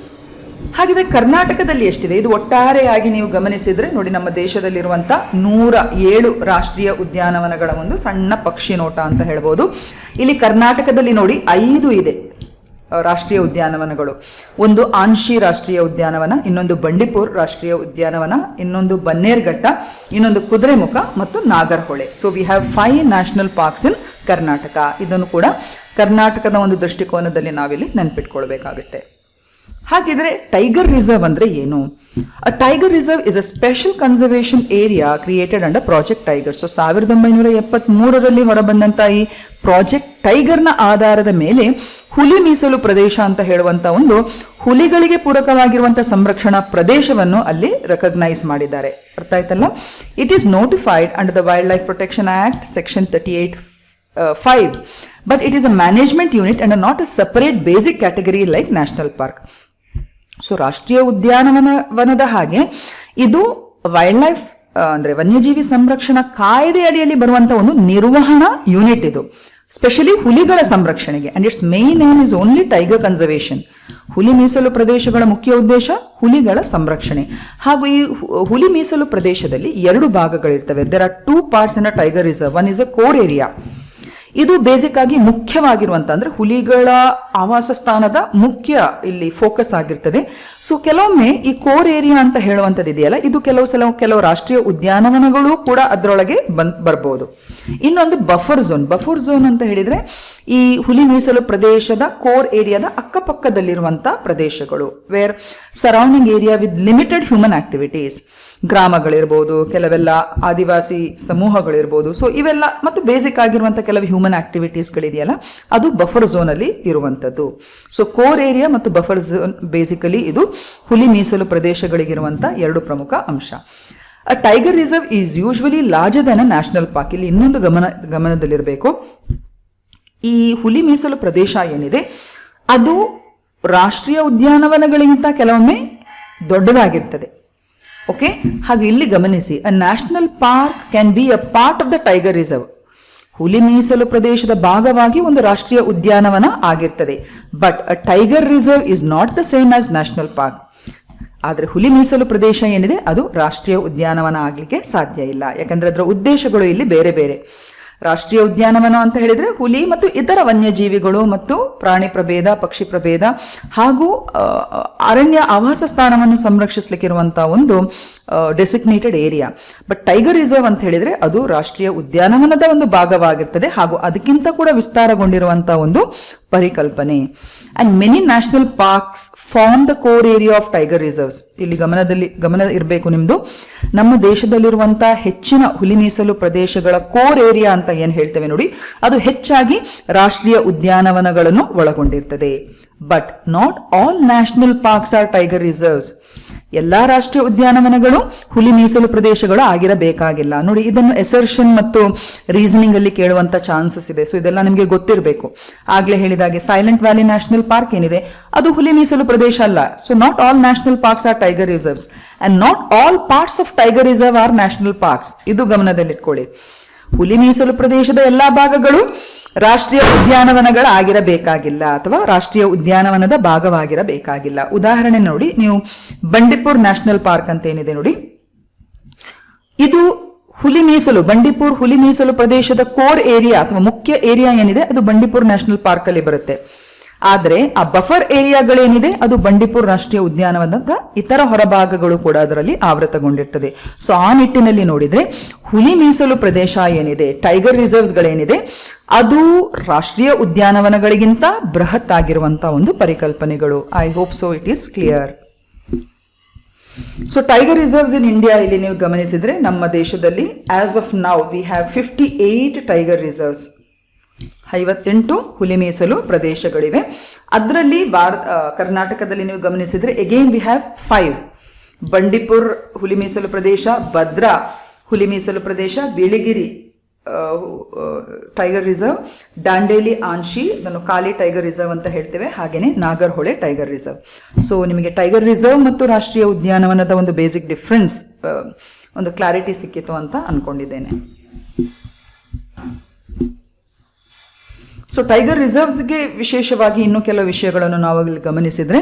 ಹಾಗಿದ್ರೆ ಕರ್ನಾಟಕದಲ್ಲಿ ಎಷ್ಟಿದೆ? ಇದು ಒಟ್ಟಾರೆಯಾಗಿ ನೀವು ಗಮನಿಸಿದ್ರೆ ನೋಡಿ, ನಮ್ಮ ದೇಶದಲ್ಲಿರುವಂತ 107 ರಾಷ್ಟ್ರೀಯ ಉದ್ಯಾನವನಗಳ ಒಂದು ಸಣ್ಣ ಪಕ್ಷಿ ನೋಟ ಅಂತ ಹೇಳ್ಬೋದು. ಇಲ್ಲಿ ಕರ್ನಾಟಕದಲ್ಲಿ ನೋಡಿ 5 ಇದೆ ರಾಷ್ಟ್ರೀಯ ಉದ್ಯಾನವನಗಳು. ಒಂದು ಆನ್ಶಿ ರಾಷ್ಟ್ರೀಯ ಉದ್ಯಾನವನ, ಇನ್ನೊಂದು ಬಂಡೀಪುರ್ ರಾಷ್ಟ್ರೀಯ ಉದ್ಯಾನವನ, ಇನ್ನೊಂದು ಬನ್ನೇರ್ಘಟ್ಟ, ಇನ್ನೊಂದು ಕುದುರೆಮುಖ ಮತ್ತು Nagarhole. So we have 5 national parks in Karnataka. ಇದನ್ನು ಕೂಡ ಕರ್ನಾಟಕದ ಒಂದು ದೃಷ್ಟಿಕೋನದಲ್ಲಿ ನಾವಿಲ್ಲಿ ನೆನ್ಪಿಟ್ಕೊಳ್ಬೇಕಾಗುತ್ತೆ. ಹಾಗಿದ್ರೆ ಟೈಗರ್ ರಿಸರ್ವ್ ಅಂದ್ರೆ ಏನು? ಅ tiger reserve is a special conservation area created under project tiger. So 1973 ಹೊರಬಂದಂತ ಈ ಪ್ರಾಜೆಕ್ಟ್ ಟೈಗರ್ನ ಆಧಾರದ ಮೇಲೆ ಹುಲಿ ಮೀಸಲು ಪ್ರದೇಶ ಅಂತ ಹೇಳುವಂತ ಒಂದು ಹುಲಿಗಳಿಗೆ ಪೂರಕವಾಗಿರುವಂತಹ ಸಂರಕ್ಷಣಾ ಪ್ರದೇಶವನ್ನು ಅಲ್ಲಿ ರೆಕಗ್ನೈಸ್ ಮಾಡಿದ್ದಾರೆ. ಅರ್ಥ ಆಯ್ತಲ್ಲ? It is notified under the wild life protection act section 38(5), but it is a management unit and not a separate basic category like national park. So ರಾಷ್ಟ್ರೀಯ ಉದ್ಯಾನವನದ ಹಾಗೆ ಇದು ವೈಲ್ಡ್ ಲೈಫ್ ಅಂದ್ರೆ ವನ್ಯಜೀವಿ ಸಂರಕ್ಷಣಾ ಕಾಯ್ದೆ ಅಡಿಯಲ್ಲಿ ಬರುವಂತ ಒಂದು ನಿರ್ವಹಣಾ ಯೂನಿಟ್. ಇದು ಸ್ಪೆಷಲಿ ಹುಲಿಗಳ ಸಂರಕ್ಷಣೆಗೆ. And its main aim is only tiger conservation. ಹುಲಿ ಮೀಸಲು ಪ್ರದೇಶಗಳ ಮುಖ್ಯ ಉದ್ದೇಶ ಹುಲಿಗಳ ಸಂರಕ್ಷಣೆ. ಹಾಗೂ ಈ ಹುಲಿ ಮೀಸಲು ಪ್ರದೇಶದಲ್ಲಿ 2 ಭಾಗಗಳಿರ್ತವೆ. There are 2 parts in a tiger reserve. One is a core area. ಇದು ಬೇಸಿಕ್ ಆಗಿ ಮುಖ್ಯವಾಗಿರುವಂತ ಅಂದ್ರೆ ಹುಲಿಗಳ ಆವಾಸ ಸ್ಥಾನದ ಮುಖ್ಯ ಇಲ್ಲಿ ಫೋಕಸ್ ಆಗಿರ್ತದೆ. ಸೊ ಕೆಲವೊಮ್ಮೆ ಈ ಕೋರ್ ಏರಿಯಾ ಅಂತ ಹೇಳುವಂಥದ್ದು ಇದೆಯಲ್ಲ, ಇದು ಕೆಲವು ರಾಷ್ಟ್ರೀಯ ಉದ್ಯಾನವನಗಳು ಕೂಡ ಅದರೊಳಗೆ ಬರ್ಬೋದು. ಇನ್ನೊಂದು ಬಫರ್ ಝೋನ್ ಅಂತ ಹೇಳಿದ್ರೆ ಈ ಹುಲಿ ಮೀಸಲು ಪ್ರದೇಶದ ಕೋರ್ ಏರಿಯಾದ ಅಕ್ಕಪಕ್ಕದಲ್ಲಿರುವಂತಹ ಪ್ರದೇಶಗಳು, where surrounding area with limited human activities, ಗ್ರಾಮಗಳಿರ್ಬೋದು, ಕೆಲವೆಲ್ಲ ಆದಿವಾಸಿ ಸಮೂಹಗಳಿರ್ಬೋದು. ಸೊ ಇವೆಲ್ಲ ಮತ್ತು ಬೇಸಿಕ್ ಆಗಿರುವಂತಹ ಕೆಲವು ಹ್ಯೂಮನ್ ಆಕ್ಟಿವಿಟೀಸ್ಗಳಿದೆಯಲ್ಲ, ಅದು ಬಫರ್ ಝೋನ್ ಅಲ್ಲಿ ಇರುವಂತದ್ದು. ಸೊ ಕೋರ್ ಏರಿಯಾ ಮತ್ತು ಬಫರ್ ಝೋನ್ ಬೇಸಿಕಲಿ ಇದು ಹುಲಿ ಮೀಸಲು ಪ್ರದೇಶಗಳಿಗಿರುವಂತ ಎರಡು ಪ್ರಮುಖ ಅಂಶ. ಅ tiger reserve is usually larger than a national park. ಇಲ್ಲಿ ಇನ್ನೊಂದು ಗಮನದಲ್ಲಿರಬೇಕು, ಈ ಹುಲಿ ಮೀಸಲು ಪ್ರದೇಶ ಏನಿದೆ ಅದು ರಾಷ್ಟ್ರೀಯ ಉದ್ಯಾನವನಗಳಿಗಿಂತ ಕೆಲವೊಮ್ಮೆ ದೊಡ್ಡದಾಗಿರ್ತದೆ. ಓಕೆ, ಹಾಗೆ ಇಲ್ಲಿ ಗಮನಿಸಿ, ಅ national park can be a part of the tiger reserve. ಹುಲಿ ಮೀಸಲು ಪ್ರದೇಶದ ಭಾಗವಾಗಿ ಒಂದು ರಾಷ್ಟ್ರೀಯ ಉದ್ಯಾನವನ ಆಗಿರ್ತದೆ. But a tiger reserve is not the same as national park. ಆದರೆ ಹುಲಿ ಮೀಸಲು ಪ್ರದೇಶ ಏನಿದೆ ಅದು ರಾಷ್ಟ್ರೀಯ ಉದ್ಯಾನವನ ಆಗ್ಲಿಕ್ಕೆ ಸಾಧ್ಯ ಇಲ್ಲ, ಯಾಕಂದ್ರೆ ಅದರ ಉದ್ದೇಶಗಳು ಇಲ್ಲಿ ಬೇರೆ ಬೇರೆ. ರಾಷ್ಟ್ರೀಯ ಉದ್ಯಾನವನ ಅಂತ ಹೇಳಿದ್ರೆ ಹುಲಿ ಮತ್ತು ಇತರ ವನ್ಯಜೀವಿಗಳು ಮತ್ತು ಪ್ರಾಣಿ ಪ್ರಭೇದ, ಪಕ್ಷಿ ಪ್ರಭೇದ ಹಾಗೂ ಅರಣ್ಯ ಆವಾಸ ಸ್ಥಾನವನ್ನು ಸಂರಕ್ಷಿಸಲಿಕ್ಕಿರುವಂತಹ ಒಂದು designated area. But tiger reserve ಅಂತ ಹೇಳಿದ್ರೆ ಅದು ರಾಷ್ಟ್ರೀಯ ಉದ್ಯಾನವನದ ಒಂದು ಭಾಗವಾಗಿರ್ತದೆ ಹಾಗೂ ಅದಕ್ಕಿಂತ ಕೂಡ ವಿಸ್ತಾರಗೊಂಡಿರುವಂತಹ ಒಂದು ಪರಿಕಲ್ಪನೆ. And many national parks form the core area of tiger reserves. ಇಲ್ಲಿ ಗಮನ ಇರಬೇಕು ನಿಮ್ದು, ನಮ್ಮ ದೇಶದಲ್ಲಿರುವಂತಹ ಹೆಚ್ಚಿನ ಹುಲಿ ಮೀಸಲು ಪ್ರದೇಶಗಳ ಕೋರ್ ಏರಿಯಾ ಅಂತ ಏನ್ ಹೇಳ್ತೇವೆ ನೋಡಿ, ಅದು ಹೆಚ್ಚಾಗಿ ರಾಷ್ಟ್ರೀಯ ಉದ್ಯಾನವನಗಳನ್ನು ಒಳಗೊಂಡಿರ್ತದೆ. But not all national parks are tiger reserves. ಎಲ್ಲಾ ರಾಷ್ಟ್ರೀಯ ಉದ್ಯಾನವನಗಳು ಹುಲಿ ಮೀಸಲು ಪ್ರದೇಶಗಳು ಆಗಿರಬೇಕಾಗಿಲ್ಲ. ನೋಡಿ, ಇದನ್ನು ಎಸರ್ಷನ್ ಮತ್ತು ರೀಸನಿಂಗ್ ಅಲ್ಲಿ ಕೇಳುವಂತ ಚಾನ್ಸಸ್ ಇದೆ. ಸೊ ಇದೆಲ್ಲ ನಿಮಗೆ ಗೊತ್ತಿರಬೇಕು. ಆಗ್ಲೇ ಹೇಳಿದಾಗೆ ಸೈಲೆಂಟ್ ವ್ಯಾಲಿ ನ್ಯಾಷನಲ್ ಪಾರ್ಕ್ ಏನಿದೆ ಅದು ಹುಲಿ ಮೀಸಲು ಪ್ರದೇಶ ಅಲ್ಲ. So not all national parks are tiger reserves and not all parts of tiger reserve are national parks. ಇದು ಗಮನದಲ್ಲಿಟ್ಕೊಳ್ಳಿ. ಹುಲಿ ಮೀಸಲು ಪ್ರದೇಶದ ಎಲ್ಲಾ ಭಾಗಗಳು ರಾಷ್ಟ್ರೀಯ ಉದ್ಯಾನವನಗಳಾಗಿರಬೇಕಾಗಿಲ್ಲ ಅಥವಾ ರಾಷ್ಟ್ರೀಯ ಉದ್ಯಾನವನದ ಭಾಗವಾಗಿರಬೇಕಾಗಿಲ್ಲ. ಉದಾಹರಣೆ ನೋಡಿ, ನೀವು ಬಂಡೀಪುರ್ ನ್ಯಾಷನಲ್ ಪಾರ್ಕ್ ಅಂತ ಏನಿದೆ ನೋಡಿ, ಇದು ಬಂಡೀಪುರ್ ಹುಲಿ ಮೀಸಲು ಪ್ರದೇಶದ ಕೋರ್ ಏರಿಯಾ ಅಥವಾ ಮುಖ್ಯ ಏರಿಯಾ ಏನಿದೆ ಅದು ಬಂಡೀಪುರ್ ನ್ಯಾಷನಲ್ ಪಾರ್ಕ್ ಅಲ್ಲಿ ಬರುತ್ತೆ. ಆದ್ರೆ ಆ ಬಫರ್ ಏರಿಯಾಗಳೇನಿದೆ ಅದು ಬಂಡೀಪುರ್ ರಾಷ್ಟ್ರೀಯ ಉದ್ಯಾನವನದ ಇತರ ಹೊರಭಾಗಗಳು ಕೂಡ ಅದರಲ್ಲಿ ಆವೃತಗೊಂಡಿರ್ತದೆ. ಸೊ ಆ ನಿಟ್ಟಿನಲ್ಲಿ ನೋಡಿದ್ರೆ ಹುಲಿ ಮೀಸಲು ಪ್ರದೇಶ ಏನಿದೆ, ಟೈಗರ್ ರಿಸರ್ವ್ಸ್ ಗಳೇನಿದೆ, ಅದು ರಾಷ್ಟ್ರೀಯ ಉದ್ಯಾನವನಗಳಿಗಿಂತ ಬೃಹತ್ ಆಗಿರುವಂತಹ ಒಂದು ಪರಿಕಲ್ಪನೆಗಳು. I hope so it is clear. So tiger reserves in India ಇಲ್ಲಿ ನೀವು ಗಮನಿಸಿದ್ರೆ ನಮ್ಮ ದೇಶದಲ್ಲಿ as of now we have 58 tiger reserves. 58 ಹುಲಿ ಮೀಸಲು ಪ್ರದೇಶಗಳಿವೆ. ಅದರಲ್ಲಿ ಕರ್ನಾಟಕದಲ್ಲಿ ನೀವು ಗಮನಿಸಿದ್ರೆ ಅಗೇನ್ ವಿ ಹ್ಯಾವ್ 5. ಬಂಡೀಪುರ್ ಹುಲಿ ಮೀಸಲು ಪ್ರದೇಶ, ಭದ್ರಾ ಹುಲಿ ಮೀಸಲು ಪ್ರದೇಶ, ಬಿಳಿಗಿರಿ ಟೈಗರ್ ರಿಸರ್ವ್, ದಾಂಡೇಲಿ ಆನ್ಶಿ, ಅದನ್ನು ಕಾಲಿ ಟೈಗರ್ ರಿಸರ್ವ್ ಅಂತ ಹೇಳ್ತೇವೆ, ಹಾಗೇನೆ ನಾಗರ್ಹೊಳೆ ಟೈಗರ್ ರಿಸರ್ವ್. ಸೊ ನಿಮಗೆ ಟೈಗರ್ ರಿಸರ್ವ್ ಮತ್ತು ರಾಷ್ಟ್ರೀಯ ಉದ್ಯಾನವನದ ಒಂದು ಬೇಸಿಕ್ ಡಿಫ್ರೆನ್ಸ್ ಒಂದು ಕ್ಲಾರಿಟಿ ಸಿಕ್ಕಿತು ಅಂತ ಅನ್ಕೊಂಡಿದ್ದೇನೆ. ಸೊ ಟೈಗರ್ ರಿಸರ್ವ್ಸ್ಗೆ ವಿಶೇಷವಾಗಿ ಇನ್ನೂ ಕೆಲವು ವಿಷಯಗಳನ್ನು ನಾವು ಇಲ್ಲಿ ಗಮನಿಸಿದ್ರೆ,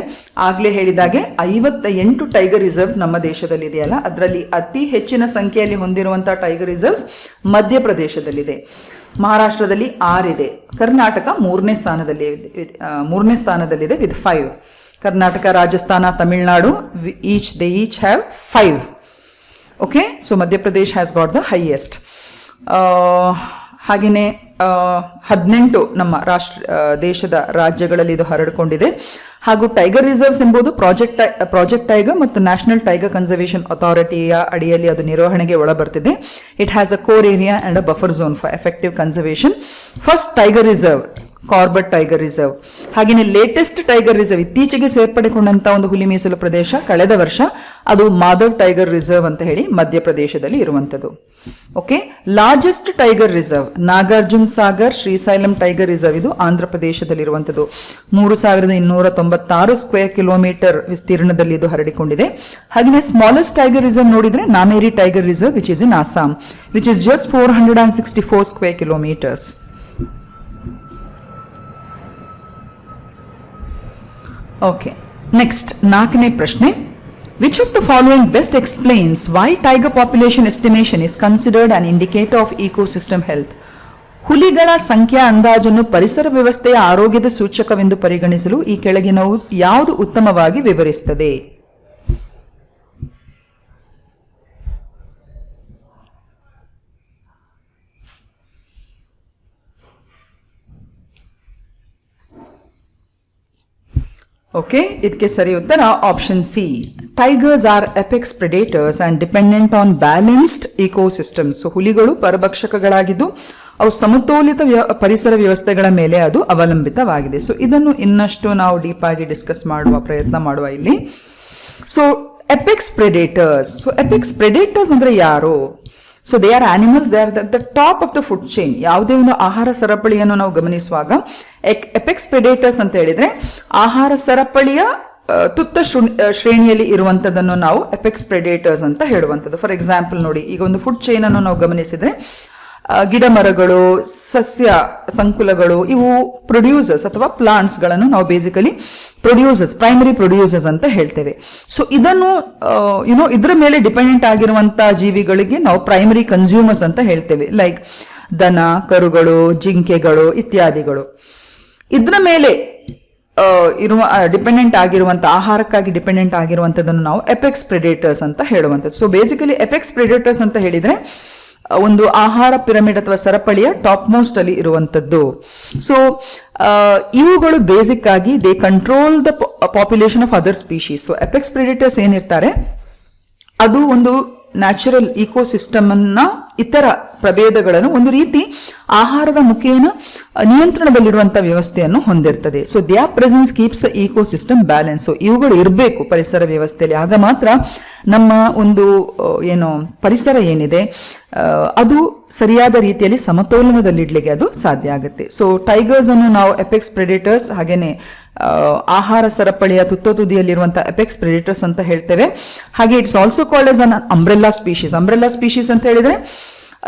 ಆಗ್ಲೇ ಹೇಳಿದಾಗೆ 58 ಟೈಗರ್ ರಿಸರ್ವ್ಸ್ ನಮ್ಮ ದೇಶದಲ್ಲಿ ಇದೆಯಲ್ಲ, ಅದರಲ್ಲಿ ಅತಿ ಹೆಚ್ಚಿನ ಸಂಖ್ಯೆಯಲ್ಲಿ ಹೊಂದಿರುವಂತಹ ಟೈಗರ್ ರಿಸರ್ವ್ಸ್ ಮಧ್ಯಪ್ರದೇಶದಲ್ಲಿದೆ. ಮಹಾರಾಷ್ಟ್ರದಲ್ಲಿ 6 ಇದೆ. ಕರ್ನಾಟಕ ಮೂರನೇ ಸ್ಥಾನದಲ್ಲಿದೆ with 5. Karnataka, Rajasthan, Tamil Nadu they each have 5. Okay, so Madhya Pradesh has got the highest. ಹಾಗೆಯೇ 18 ನಮ್ಮ ದೇಶದ ರಾಜ್ಯಗಳಲ್ಲಿ ಇದು ಹರಡಿಕೊಂಡಿದೆ. ಹಾಗೂ ಟೈಗರ್ ರಿಸರ್ವ್ಸ್ ಎಂಬುದು ಪ್ರಾಜೆಕ್ಟ್ ಟೈಗರ್ ಮತ್ತು ನ್ಯಾಷನಲ್ ಟೈಗರ್ ಕನ್ಸರ್ವೇಷನ್ ಅಥಾರಿಟಿಯ ಅಡಿಯಲ್ಲಿ ಅದು ನಿರ್ವಹಣೆಗೆ ಒಳಬರ್ತಿದೆ. It has a core area and a buffer zone for effective conservation. First tiger reserve Corbett tiger reserve. ಹಾಗೆಯೇ ಲೇಟೆಸ್ಟ್ ಟೈಗರ್ ರಿಸರ್ವ್ ಇತ್ತೀಚೆಗೆ ಸೇರ್ಪಡೆಗೊಂಡಂತ ಒಂದು ಹುಲಿ ಮೀಸಲು ಪ್ರದೇಶ ಕಳೆದ ವರ್ಷ ಅದು ಮಾಧವ್ ಟೈಗರ್ ರಿಸರ್ವ್ ಅಂತ ಹೇಳಿ ಮಧ್ಯಪ್ರದೇಶದಲ್ಲಿ ಇರುವಂತದ್ದು. Okay, largest tiger reserve Nagarjun Sagar Srisailam tiger reserve, ಇದು ಆಂಧ್ರ ಪ್ರದೇಶದಲ್ಲಿ ಇರುವಂತದ್ದು. 3296 ಸ್ಕ್ವೇರ್ ಕಿಲೋಮೀಟರ್ ವಿಸ್ತೀರ್ಣದಲ್ಲಿ ಇದು ಹರಡಿಕೊಂಡಿದೆ. ಹಾಗೆಯೇ ಸ್ಮಾಲೆಸ್ಟ್ ಟೈಗರ್ ರಿಸರ್ವ್ ನೋಡಿದ್ರೆ Nameri tiger reserve which is in Assam, which is just 464 square kilometres. Okay, next 4ನೇ ಪ್ರಶ್ನೆ. Which of the following best explains why tiger population estimation is considered an indicator of ecosystem health? ಹುಲಿಗಳ ಸಂಖ್ಯಾ ಅಂದಾಜನ್ನು ಪರಿಸರ ವ್ಯವಸ್ಥೆಯ ಆರೋಗ್ಯದ ಸೂಚಕವೆಂದು ಪರಿಗಣಿಸಲು ಈ ಕೆಳಗಿನವು ಯಾವುದು ಉತ್ತಮವಾಗಿ ವಿವರಿಸುತ್ತದೆ? ಓಕೆ, ಇದಕ್ಕೆ ಸರಿ ಉತ್ತರ option C. Tigers are apex predators and dependent on balanced ecosystems. So ಹುಲಿಗಳು ಪರಭಕ್ಷಕಗಳಾಗಿದ್ದು ಅವು ಸಮತೋಲಿತ ಪರಿಸರ ವ್ಯವಸ್ಥೆಗಳ ಮೇಲೆ ಅದು ಅವಲಂಬಿತವಾಗಿದೆ. ಸೊ ಇದನ್ನು ಇನ್ನಷ್ಟು ನಾವು ಡೀಪ್ ಆಗಿ ಡಿಸ್ಕಸ್ ಮಾಡುವ ಪ್ರಯತ್ನ ಮಾಡುವ ಇಲ್ಲಿ. So apex predators. So apex predators ಅಂದ್ರೆ ಯಾರು? So they are animals, they are the top of the food chain. ಯಾವುದೇ ಒಂದು ಆಹಾರ ಸರಪಳಿಯನ್ನು ನಾವು ಗಮನಿಸುವಾಗ ಎಪೆಕ್ಸ್ ಪ್ರೆಡೇಟರ್ಸ್ ಅಂತ ಹೇಳಿದ್ರೆ ಆಹಾರ ಸರಪಳಿಯ ತುತ್ತ ಶ್ರೇಣಿಯಲ್ಲಿ ಇರುವಂತದನ್ನು ನಾವು ಎಪೆಕ್ಸ್ ಪ್ರೆಡೇಟರ್ಸ್ ಅಂತ ಹೇಳುವಂಥದ್ದು. ಫಾರ್ ಎಕ್ಸಾಂಪಲ್ ನೋಡಿ, ಈಗ ಒಂದು ಫುಡ್ ಚೈನ್ ಅನ್ನು ನಾವು ಗಮನಿಸಿದ್ರೆ ಗಿಡ ಮರಗಳು, ಸಸ್ಯ ಸಂಕುಲಗಳು, ಇವು ಪ್ರೊಡ್ಯೂಸರ್ಸ್ ಅಥವಾ ಪ್ಲಾಂಟ್ಸ್ ಗಳನ್ನು ನಾವು ಬೇಸಿಕಲಿ ಪ್ರೊಡ್ಯೂಸರ್ಸ್, ಪ್ರೈಮರಿ ಪ್ರೊಡ್ಯೂಸರ್ಸ್ ಅಂತ ಹೇಳ್ತೇವೆ. ಸೊ ಇದನ್ನು ಇದರ ಮೇಲೆ ಡಿಪೆಂಡೆಂಟ್ ಆಗಿರುವಂತಹ ಜೀವಿಗಳಿಗೆ ನಾವು ಪ್ರೈಮರಿ ಕನ್ಸ್ಯೂಮರ್ಸ್ ಅಂತ ಹೇಳ್ತೇವೆ. ಲೈಕ್ ದನ, ಕರುಗಳು, ಜಿಂಕೆಗಳು ಇತ್ಯಾದಿಗಳು. ಇದರ ಮೇಲೆ ಇರುವ ಡಿಪೆಂಡೆಂಟ್ ಆಗಿರುವಂತಹ, ಆಹಾರಕ್ಕಾಗಿ ಡಿಪೆಂಡೆಂಟ್ ಆಗಿರುವಂತದನ್ನು ನಾವು ಎಪೆಕ್ಸ್ ಪ್ರೆಡೇಟರ್ಸ್ ಅಂತ ಹೇಳುವಂಥದ್ದು. ಸೊ ಬೇಸಿಕಲಿ ಎಪೆಕ್ಸ್ ಪ್ರೆಡೇಟರ್ಸ್ ಅಂತ ಹೇಳಿದ್ರೆ ಒಂದು ಆಹಾರ ಪಿರಮಿಡ್ ಅಥವಾ ಸರಪಳಿಯ ಟಾಪ್ ಮೋಸ್ಟ್ ಅಲ್ಲಿ ಇರುವಂತದ್ದು. ಸೊ ಇವುಗಳು ಬೇಸಿಕ್ ಆಗಿ they control the population of other species. So apex predators ಏನಿರ್ತಾರೆ ಅದು ಒಂದು ನ್ಯಾಚುರಲ್ ಇಕೋಸಿಸ್ಟಮ್ ಅನ್ನ, ಇತರ ಪ್ರಭೇದಗಳನ್ನು ಒಂದು ರೀತಿ ಆಹಾರದ ಮುಖೇನ ನಿಯಂತ್ರಣದಲ್ಲಿರುವಂತಹ ವ್ಯವಸ್ಥೆಯನ್ನು ಹೊಂದಿರ್ತದೆ. So their presence keeps the ecosystem balance. So ಇವುಗಳು ಇರಬೇಕು ಪರಿಸರ ವ್ಯವಸ್ಥೆಯಲ್ಲಿ, ಆಗ ಮಾತ್ರ ನಮ್ಮ ಒಂದು ಪರಿಸರ ಏನಿದೆ ಅದು ಸರಿಯಾದ ರೀತಿಯಲ್ಲಿ ಸಮತೋಲನದಲ್ಲಿಡ್ಲಿಕ್ಕೆ ಅದು ಸಾಧ್ಯ ಆಗುತ್ತೆ. ಸೊ ಟೈಗರ್ಸ್ ಅನ್ನು ನಾವು ಎಪೆಕ್ಸ್ ಪ್ರೆಡೇಟರ್ಸ್, ಹಾಗೇನೆ ಆಹಾರ ಸರಪಳಿಯ ತುದಿಯಲ್ಲಿರುವಂತಹ ಎಪೆಕ್ಸ್ ಪ್ರೆಡೇಟರ್ಸ್ ಅಂತ ಹೇಳ್ತೇವೆ. ಹಾಗೆ it's also called as an umbrella species. Umbrella species ಅಂತ ಹೇಳಿದ್ರೆ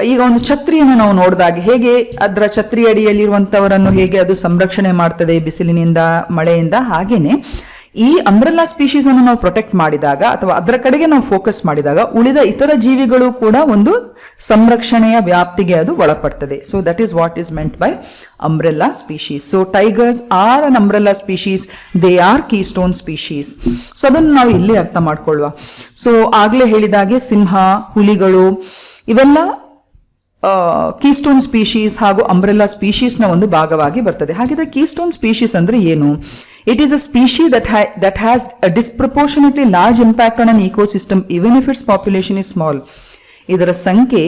ಈಗ ಒಂದು ಛತ್ರಿಯನ್ನು ನಾವು ನೋಡಿದಾಗ ಹೇಗೆ ಅದರ ಛತ್ರಿ ಅಡಿಯಲ್ಲಿರುವಂತವರನ್ನು ಹೇಗೆ ಅದು ಸಂರಕ್ಷಣೆ ಮಾಡ್ತದೆ ಬಿಸಿಲಿನಿಂದ, ಮಳೆಯಿಂದ, ಹಾಗೇನೆ ಈ ಅಂಬ್ರೆಲ್ಲಾ ಸ್ಪೀಶೀಸ್ ಅನ್ನು ನಾವು ಪ್ರೊಟೆಕ್ಟ್ ಮಾಡಿದಾಗ ಅಥವಾ ಅದರ ಕಡೆಗೆ ನಾವು ಫೋಕಸ್ ಮಾಡಿದಾಗ ಉಳಿದ ಇತರ ಜೀವಿಗಳು ಕೂಡ ಒಂದು ಸಂರಕ್ಷಣೆಯ ವ್ಯಾಪ್ತಿಗೆ ಅದು ಒಳಪಡ್ತದೆ. So that is what is meant by umbrella species. So tigers are an umbrella species, they are keystone species. So ಅದನ್ನು ನಾವು ಇಲ್ಲಿ ಅರ್ಥ ಮಾಡ್ಕೊಳ್ಳುವ. ಸೊ ಆಗ್ಲೇ ಹೇಳಿದಾಗೆ ಸಿಂಹ, ಹುಲಿಗಳು ಇವೆಲ್ಲ ಕೀಸ್ಟೋನ್ ಸ್ಪೀಶೀಸ್ ಹಾಗೂ ಅಂಬ್ರೆಲ್ಲಾ ಸ್ಪೀಶೀಸ್ ನ ಒಂದು ಭಾಗವಾಗಿ ಬರ್ತದೆ. ಹಾಗಿದ್ರೆ ಕೀಸ್ಟೋನ್ ಸ್ಪೀಶೀಸ್ ಅಂದ್ರೆ ಏನು? It is a species that has a disproportionately large impact on an ecosystem even if its population is small. ಇದರ ಸಂಖ್ಯೆ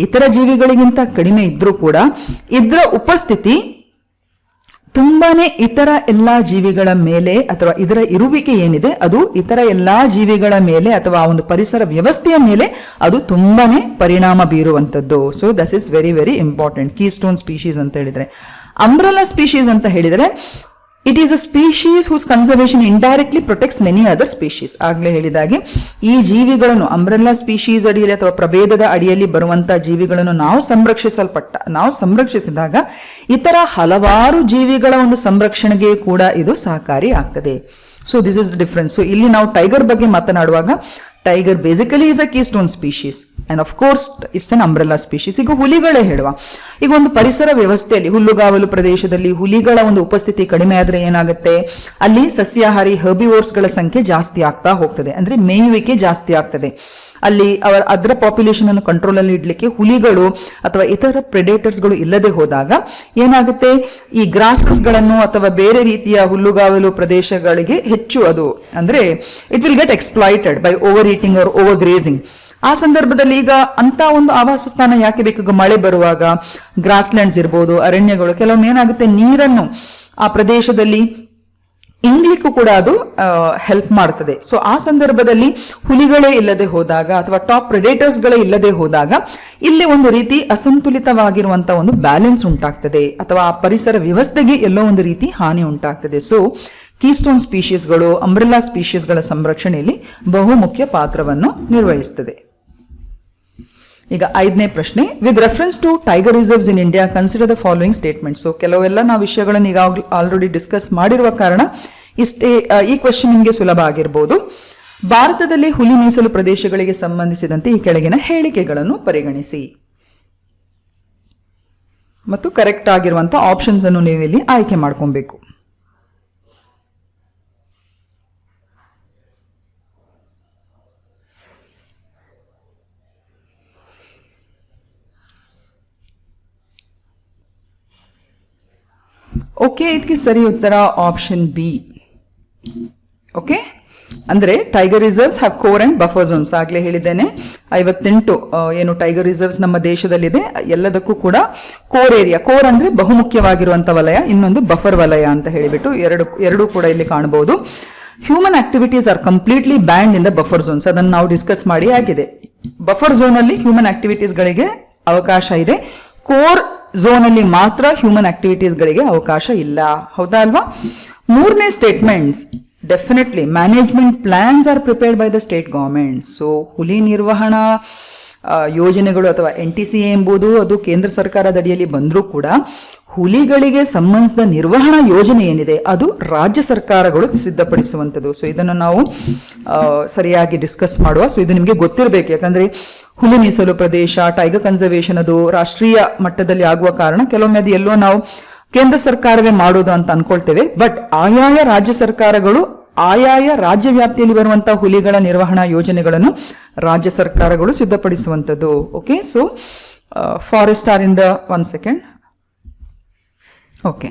ಇತರ ಜೀವಿಗಳಿಗಿಂತ ಕಡಿಮೆ ಇದ್ರೂ ಕೂಡ ಇದರ ಉಪಸ್ಥಿತಿ ತುಂಬಾನೇ ಇತರ ಎಲ್ಲಾ ಜೀವಿಗಳ ಮೇಲೆ ಅಥವಾ ಇದರ ಇರುವಿಕೆ ಏನಿದೆ ಅದು ಇತರ ಎಲ್ಲಾ ಜೀವಿಗಳ ಮೇಲೆ ಅಥವಾ ಒಂದು ಪರಿಸರ ವ್ಯವಸ್ಥೆಯ ಮೇಲೆ ಅದು ತುಂಬಾನೇ ಪರಿಣಾಮ ಬೀರುವಂತದ್ದು. So this is very very important. Keystone species ಅಂತ ಹೇಳಿದ್ರೆ. ಅಂಬ್ರೆಲ್ಲಾ ಸ್ಪೀಶೀಸ್ ಅಂತ ಹೇಳಿದ್ರೆ it is a species whose conservation indirectly protects many other species. ಆಗ್ಲೇ ಹೇಳಿದಾಗೆ ಈ ಜೀವಿಗಳನ್ನು ಅಂಬ್ರೆಲ್ಲಾ ಸ್ಪೀಶೀಸ್ ಅಡಿಯಲ್ಲಿ ಅಥವಾ ಪ್ರಭೇದದ ಅಡಿಯಲ್ಲಿ ಬರುವಂತಹ ಜೀವಿಗಳನ್ನು ನಾವು ಸಂರಕ್ಷಿಸಿದಾಗ ಇತರ ಹಲವಾರು ಜೀವಿಗಳ ಒಂದು ಸಂರಕ್ಷಣೆಗೆ ಕೂಡ ಇದು ಸಹಕಾರಿ ಆಗ್ತದೆ. So this is difference. So ಇಲ್ಲಿ ನಾವು ಟೈಗರ್ ಬಗ್ಗೆ ಮಾತನಾಡುವಾಗ tiger basically is a keystone species and of course it's an umbrella species. ಈಗ ಹುಲಿಗಳೇ ಹೇಳುವ, ಈಗ ಒಂದು ಪರಿಸರ ವ್ಯವಸ್ಥೆಯಲ್ಲಿ ಹುಲ್ಲುಗಾವಲು ಪ್ರದೇಶದಲ್ಲಿ ಹುಲಿಗಳ ಒಂದು ಉಪಸ್ಥಿತಿ ಕಡಿಮೆ ಆದ್ರೆ ಏನಾಗುತ್ತೆ, ಅಲ್ಲಿ ಸಸ್ಯಾಹಾರಿ ಹರ್ಬಿವೋರ್ಸ್ ಗಳ ಸಂಖ್ಯೆ ಜಾಸ್ತಿ ಆಗ್ತಾ ಹೋಗ್ತದೆ, ಅಂದ್ರೆ ಮೇಯುವಿಕೆ ಜಾಸ್ತಿ ಆಗ್ತದೆ. ಅಲ್ಲಿ ಅದರ ಪಾಪ್ಯುಲೇಷನ್ ಅನ್ನು ಕಂಟ್ರೋಲ್ ಅಲ್ಲಿ ಇಡ್ಲಿಕ್ಕೆ ಹುಲಿಗಳು ಅಥವಾ ಇತರ ಪ್ರೆಡೇಟರ್ಸ್ ಗಳು ಇಲ್ಲದೆ ಹೋದಾಗ ಏನಾಗುತ್ತೆ, ಈ ಗ್ರಾಸಸ್ ಗಳನ್ನು ಅಥವಾ ಬೇರೆ ರೀತಿಯ ಹುಲ್ಲುಗಾವಲು ಪ್ರದೇಶಗಳಿಗೆ ಹೆಚ್ಚು ಅದು ಅಂದ್ರೆ it will get exploited by over eating or over grazing. ಆ ಸಂದರ್ಭದಲ್ಲಿ ಈಗ ಅಂತ ಒಂದು ಆವಾಸ ಸ್ಥಾನ ಯಾಕೆ ಬೇಕು? ಈಗ ಮಳೆ ಬರುವಾಗ ಗ್ರಾಸ್ ಲ್ಯಾಂಡ್ಸ್ ಇರ್ಬೋದು, ಅರಣ್ಯಗಳು, ಕೆಲವೊಮ್ಮೆ ಏನಾಗುತ್ತೆ ನೀರನ್ನು ಆ ಪ್ರದೇಶದಲ್ಲಿ ಇಂಗ್ಲಿಕ್ಕೂ ಕೂಡ ಅದು ಹೆಲ್ಪ್ ಮಾಡ್ತದೆ. ಸೊ ಆ ಸಂದರ್ಭದಲ್ಲಿ ಹುಲಿಗಳೇ ಇಲ್ಲದೆ ಹೋದಾಗ ಅಥವಾ ಟಾಪ್ ಪ್ರೆಡೇಟರ್ಸ್ ಗಳೇ ಇಲ್ಲದೆ ಹೋದಾಗ ಇಲ್ಲಿ ಒಂದು ರೀತಿ ಅಸಂತುಲಿತವಾಗಿರುವಂತಹ ಒಂದು ಬ್ಯಾಲೆನ್ಸ್ ಉಂಟಾಗ್ತದೆ ಅಥವಾ ಆ ಪರಿಸರ ವ್ಯವಸ್ಥೆಗೆ ಎಲ್ಲೋ ಒಂದು ರೀತಿ ಹಾನಿ ಉಂಟಾಗ್ತದೆ. ಸೊ ಕೀಸ್ಟೋನ್ ಸ್ಪೀಶೀಸ್ಗಳು ಅಂಬ್ರೆಲ್ಲಾ ಸ್ಪೀಶೀಸ್ಗಳ ಸಂರಕ್ಷಣೆಯಲ್ಲಿ ಬಹುಮುಖ್ಯ ಪಾತ್ರವನ್ನು ನಿರ್ವಹಿಸುತ್ತದೆ. ಈಗ 5ನೇ ಪ್ರಶ್ನೆ, with reference to tiger reserves in India consider the following statements. So ಕೆಲವೆಲ್ಲ ನಾವು ವಿಷಯಗಳನ್ನು ಈಗ ಆಲ್ರೆಡಿ ಡಿಸ್ಕಸ್ ಮಾಡಿರುವ ಕಾರಣ ಈ ಕ್ವೆಶ್ಚನ್ ನಿಮಗೆ ಸುಲಭ ಆಗಿರಬಹುದು. ಭಾರತದಲ್ಲಿ ಹುಲಿ ಮೀಸಲು ಪ್ರದೇಶಗಳಿಗೆ ಸಂಬಂಧಿಸಿದಂತೆ ಈ ಕೆಳಗಿನ ಹೇಳಿಕೆಗಳನ್ನು ಪರಿಗಣಿಸಿ. ಮತ್ತು ಕರೆಕ್ಟ್ ಆಗಿರುವಂಥ ಆಪ್ಷನ್ಸ್ ಅನ್ನು ನೀವು ಇಲ್ಲಿ ಆಯ್ಕೆ ಮಾಡ್ಕೊಬೇಕು. ಓಕೆ, ಇದಕ್ಕೆ ಸರಿ ಉತ್ತರ ಆಪ್ಷನ್ ಬಿ. ಓಕೆ, ಅಂದ್ರೆ tiger reserves have core and buffer zones. ಆಗ್ಲೇ ಹೇಳಿದ್ದೇನೆ 58 ಏನು ಟೈಗರ್ ರಿಸರ್ವ್ಸ್ ನಮ್ಮ ದೇಶದಲ್ಲಿದೆ, ಎಲ್ಲದಕ್ಕೂ ಕೂಡ ಕೋರ್ ಏರಿಯಾ, ಕೋರ್ ಅಂದ್ರೆ ಬಹುಮುಖ್ಯವಾಗಿರುವಂತಹ ವಲಯ, ಇನ್ನೊಂದು ಬಫರ್ ವಲಯ ಅಂತ ಹೇಳಿಬಿಟ್ಟು ಎರಡು ಕೂಡ ಇಲ್ಲಿ ಕಾಣಬಹುದು. Human activities are completely banned in the buffer zones. ಅದನ್ನು ನಾವು ಡಿಸ್ಕಸ್ ಮಾಡಿ ಆಗಿದೆ. ಬಫರ್ ಝೋನ್ ಅಲ್ಲಿ ಹ್ಯೂಮನ್ ಆಕ್ಟಿವಿಟೀಸ್ ಗಳಿಗೆ ಅವಕಾಶ ಇದೆ, ಕೋರ್ ಝೋನ್ ಅಲ್ಲಿ ಮಾತ್ರ ಹ್ಯೂಮನ್ ಆಕ್ಟಿವಿಟೀಸ್ ಗಳಿಗೆ ಅವಕಾಶ ಇಲ್ಲ. ಹೌದಾ ಅಲ್ವಾ? ಮೂರನೇ statements, definitely management plans are prepared by the state government. So ಹುಲಿ ನಿರ್ವಹಣಾ ಯೋಜನೆಗಳು ಅಥವಾ NTCA ಎಂಬುದು ಅದು ಕೇಂದ್ರ ಸರ್ಕಾರದ ಅಡಿಯಲ್ಲಿ ಬಂದರೂ ಕೂಡ ಹುಲಿಗಳಿಗೆ ಸಂಬಂಧಿಸಿದ ನಿರ್ವಹಣಾ ಯೋಜನೆ ಏನಿದೆ ಅದು ರಾಜ್ಯ ಸರ್ಕಾರಗಳು ಸಿದ್ಧಪಡಿಸುವಂಥದ್ದು. ಸೊ ಇದನ್ನು ನಾವು ಸರಿಯಾಗಿ ಡಿಸ್ಕಸ್ ಮಾಡುವ. ಸೊ ಇದು ನಿಮಗೆ ಗೊತ್ತಿರಬೇಕು, ಯಾಕಂದ್ರೆ ಹುಲಿ ಮೀಸಲು ಪ್ರದೇಶ, ಟೈಗರ್ ಕನ್ಸರ್ವೇಷನ್ ಅದು ರಾಷ್ಟ್ರೀಯ ಮಟ್ಟದಲ್ಲಿ ಆಗುವ ಕಾರಣ ಕೆಲವೊಮ್ಮೆ ಅದು ಎಲ್ಲೋ ನಾವು ಕೇಂದ್ರ ಸರ್ಕಾರವೇ ಮಾಡೋದು ಅಂತ ಅನ್ಕೊಳ್ತೇವೆ. ಬಟ್ ಆಯಾಯ ರಾಜ್ಯ ಸರ್ಕಾರಗಳು ಆಯಾಯ ರಾಜ್ಯ ವ್ಯಾಪ್ತಿಯಲ್ಲಿ ಬರುವಂತಹ ಹುಲಿಗಳ ನಿರ್ವಹಣಾ ಯೋಜನೆಗಳನ್ನು ರಾಜ್ಯ ಸರ್ಕಾರಗಳು ಸಿದ್ಧಪಡಿಸುವಂಥದ್ದು. Okay, so forest are in the 1 second. Okay,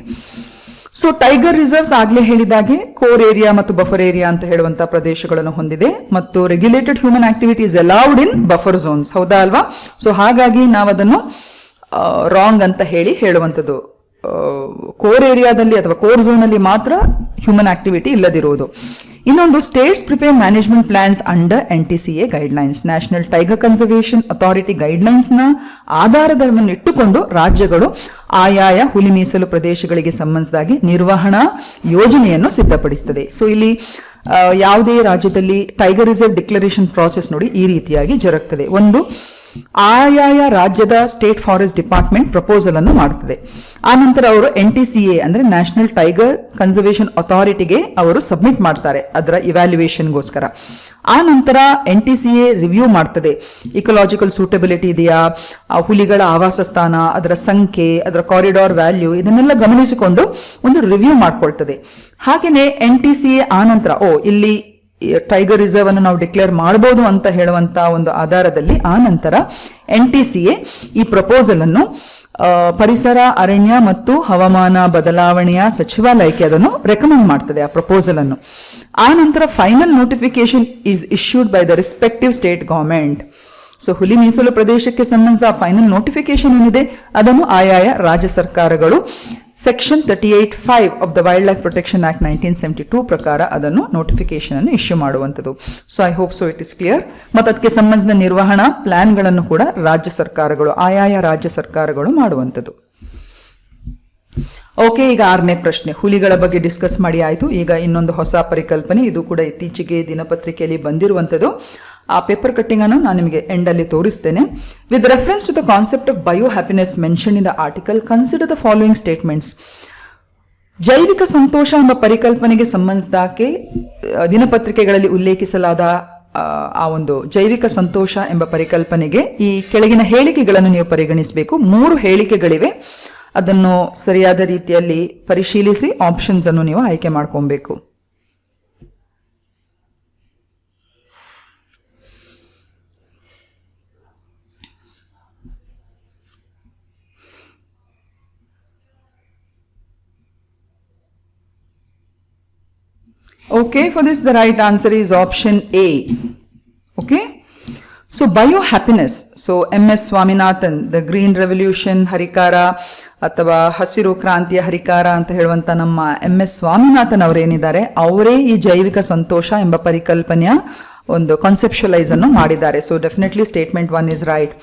so tiger reserves ಆಗ್ಲೇ ಹೇಳಿದಾಗೆ ಕೋರ್ ಏರಿಯಾ ಮತ್ತು ಬಫರ್ ಏರಿಯಾ ಅಂತ ಹೇಳುವಂತಹ ಪ್ರದೇಶಗಳನ್ನು ಹೊಂದಿದೆ ಮತ್ತು regulated human activities allowed in buffer zones. ಹೌದಾ ಅಲ್ವಾ? ಸೊ ಹಾಗಾಗಿ ನಾವು ಅದನ್ನು ರಾಂಗ್ ಅಂತ ಹೇಳುವಂಥದ್ದು. ಕೋರ್ ಏರಿಯಾದಲ್ಲಿ ಅಥವಾ ಕೋರ್ ಝೋನ್ ಅಲ್ಲಿ ಮಾತ್ರ ಹ್ಯೂಮನ್ ಆಕ್ಟಿವಿಟಿ ಇಲ್ಲದಿರುವುದು. ಇನ್ನೊಂದು, states prepare management plans under NTCA guidelines. National tiger conservation authority guidelines ನ ಆಧಾರವನ್ನು ಇಟ್ಟುಕೊಂಡು ರಾಜ್ಯಗಳು ಆಯಾಯ ಹುಲಿ ಮೀಸಲು ಪ್ರದೇಶಗಳಿಗೆ ಸಂಬಂಧಿಸಿದಾಗಿ ನಿರ್ವಹಣಾ ಯೋಜನೆಯನ್ನು ಸಿದ್ಧಪಡಿಸುತ್ತದೆ. ಸೊ ಇಲ್ಲಿ ಯಾವುದೇ ರಾಜ್ಯದಲ್ಲಿ ಟೈಗರ್ ರಿಸರ್ವ್ ಡಿಕ್ಲರೇಷನ್ ಪ್ರಾಸೆಸ್ ನೋಡಿ ಈ ರೀತಿಯಾಗಿ ಜರುಗುತ್ತದೆ. ಒಂದು, ಆಯಾಯ ರಾಜ್ಯದ ಸ್ಟೇಟ್ ಫಾರೆಸ್ಟ್ ಡಿಪಾರ್ಟ್ಮೆಂಟ್ ಪ್ರಪೋಸಲ್ ಅನ್ನು ಮಾಡುತ್ತದೆ. ಆ ನಂತರ ಅವರು NTCA ಅಂದ್ರೆ ನ್ಯಾಷನಲ್ ಟೈಗರ್ ಕನ್ಸರ್ವೇಷನ್ ಅಥಾರಿಟಿಗೆ ಅವರು ಸಬ್ಮಿಟ್ ಮಾಡ್ತಾರೆ ಅದರ ಇವ್ಯಾಲ್ಯೂಯೇಷನ್ಗೋಸ್ಕರ. ಆ ನಂತರ NTCA ರಿವ್ಯೂ ಮಾಡ್ತದೆ, ಇಕೊಲಾಜಿಕಲ್ ಸೂಟಬಿಲಿಟಿ ಇದೆಯಾ, ಹುಲಿಗಳ ಆವಾಸ ಸ್ಥಾನ, ಅದರ ಸಂಖ್ಯೆ, ಅದರ ಕಾರಿಡಾರ್ ವ್ಯಾಲ್ಯೂ, ಇದನ್ನೆಲ್ಲ ಗಮನಿಸಿಕೊಂಡು ಒಂದು ರಿವ್ಯೂ ಮಾಡ್ಕೊಳ್ತದೆ. ಹಾಗೆಯೇ NTCA ಆ ನಂತರ ಇಲ್ಲಿ ಟೈಗರ್ ರಿಸರ್ವ್ ಅನ್ನು ನಾವು ಡಿಕ್ಲೇರ್ ಮಾಡಬಹುದು ಅಂತ ಹೇಳುವಂತ ಒಂದು ಆಧಾರದಲ್ಲಿ ಆ ನಂತರ NTCA ಈ ಪ್ರಪೋಸಲ್ ಅನ್ನು ಪರಿಸರ, ಅರಣ್ಯ ಮತ್ತು ಹವಾಮಾನ ಬದಲಾವಣೆಯ ಸಚಿವಾಲಯಕ್ಕೆ ಅದನ್ನು ರೆಕಮೆಂಡ್ ಮಾಡ್ತದೆ ಆ ಪ್ರಪೋಸಲ್ ಅನ್ನು. ಆ ನಂತರ final notification is issued by the respective state government. So ಹುಲಿ ಮೀಸಲು ಪ್ರದೇಶಕ್ಕೆ ಸಂಬಂಧಿಸಿದ ಫೈನಲ್ ನೋಟಿಫಿಕೇಶನ್ ಏನಿದೆ ಅದನ್ನು ಆಯಾಯ ರಾಜ್ಯ ಸರ್ಕಾರಗಳು section 38(5) of the wild life protection act 1972 ಪ್ರಕಾರ ಅದನ್ನು ನೋಟಿಫಿಕೇಶನ್ ಅನ್ನು ಇಶ್ಯೂ ಮಾಡುವಂಥದ್ದು. So I hope so it is clear. ಮತ್ತು ಅದಕ್ಕೆ ಸಂಬಂಧಿಸಿದ ನಿರ್ವಹಣಾ ಪ್ಲಾನ್ಗಳನ್ನು ಕೂಡ ರಾಜ್ಯ ಸರ್ಕಾರಗಳು ಆಯಾಯ ರಾಜ್ಯ ಸರ್ಕಾರಗಳು ಮಾಡುವಂಥದ್ದು. ಓಕೆ, ಈಗ 6ನೇ ಪ್ರಶ್ನೆ, ಹುಲಿಗಳ ಬಗ್ಗೆ ಡಿಸ್ಕಸ್ ಮಾಡಿ ಆಯಿತು. ಈಗ ಇನ್ನೊಂದು ಹೊಸ ಪರಿಕಲ್ಪನೆ, ಇದು ಕೂಡ ಇತ್ತೀಚೆಗೆ ದಿನಪತ್ರಿಕೆಯಲ್ಲಿ ಬಂದಿರುವಂಥದ್ದು. ಆ ಪೇಪರ್ ಕಟ್ಟಿಂಗ್ ಅನ್ನು ನಾನು ನಿಮಗೆ ಎಂಡ್ ಅಲ್ಲಿ ತೋರಿಸ್ತೇನೆ. With reference to the concept of bio happiness mention in the article, consider the following statements. ಜೈವಿಕ ಸಂತೋಷ ಎಂಬ ಪರಿಕಲ್ಪನೆಗೆ ಸಂಬಂಧಿಸಿದಾಗೆ ದಿನಪತ್ರಿಕೆಗಳಲ್ಲಿ ಉಲ್ಲೇಖಿಸಲಾದ ಆ ಒಂದು ಜೈವಿಕ ಸಂತೋಷ ಎಂಬ ಪರಿಕಲ್ಪನೆಗೆ ಈ ಕೆಳಗಿನ ಹೇಳಿಕೆಗಳನ್ನು ನೀವು ಪರಿಗಣಿಸಬೇಕು. 3 ಹೇಳಿಕೆಗಳಿವೆ, ಅದನ್ನು ಸರಿಯಾದ ರೀತಿಯಲ್ಲಿ ಪರಿಶೀಲಿಸಿ ಆಪ್ಷನ್ಸ್ ಅನ್ನು ನೀವು ಆಯ್ಕೆ ಮಾಡ್ಕೊಬೇಕು. Okay, for this the right answer is option A. Okay, so biohappiness, so MS Swaminathan, the green revolution ಹರಿಕಾರ ಅಥವಾ ಹಸಿರು ಕ್ರಾಂತಿಯ ಹರಿಕಾರ ಅಂತ ಹೇಳುವಂತ ನಮ್ಮ MS ಸ್ವಾಮಿನಾಥನ್ ಅವರೇನಿದ್ದಾರೆ ಅವರೇ ಈ ಜೈವಿಕ ಸಂತೋಷ ಎಂಬ ಪರಿಕಲ್ಪನೆಯ ಒಂದು ಕಾನ್ಸೆಪ್ಚುಲೈಸ್ ಅನ್ನು ಮಾಡಿದ್ದಾರೆ. So definitely statement 1 is right.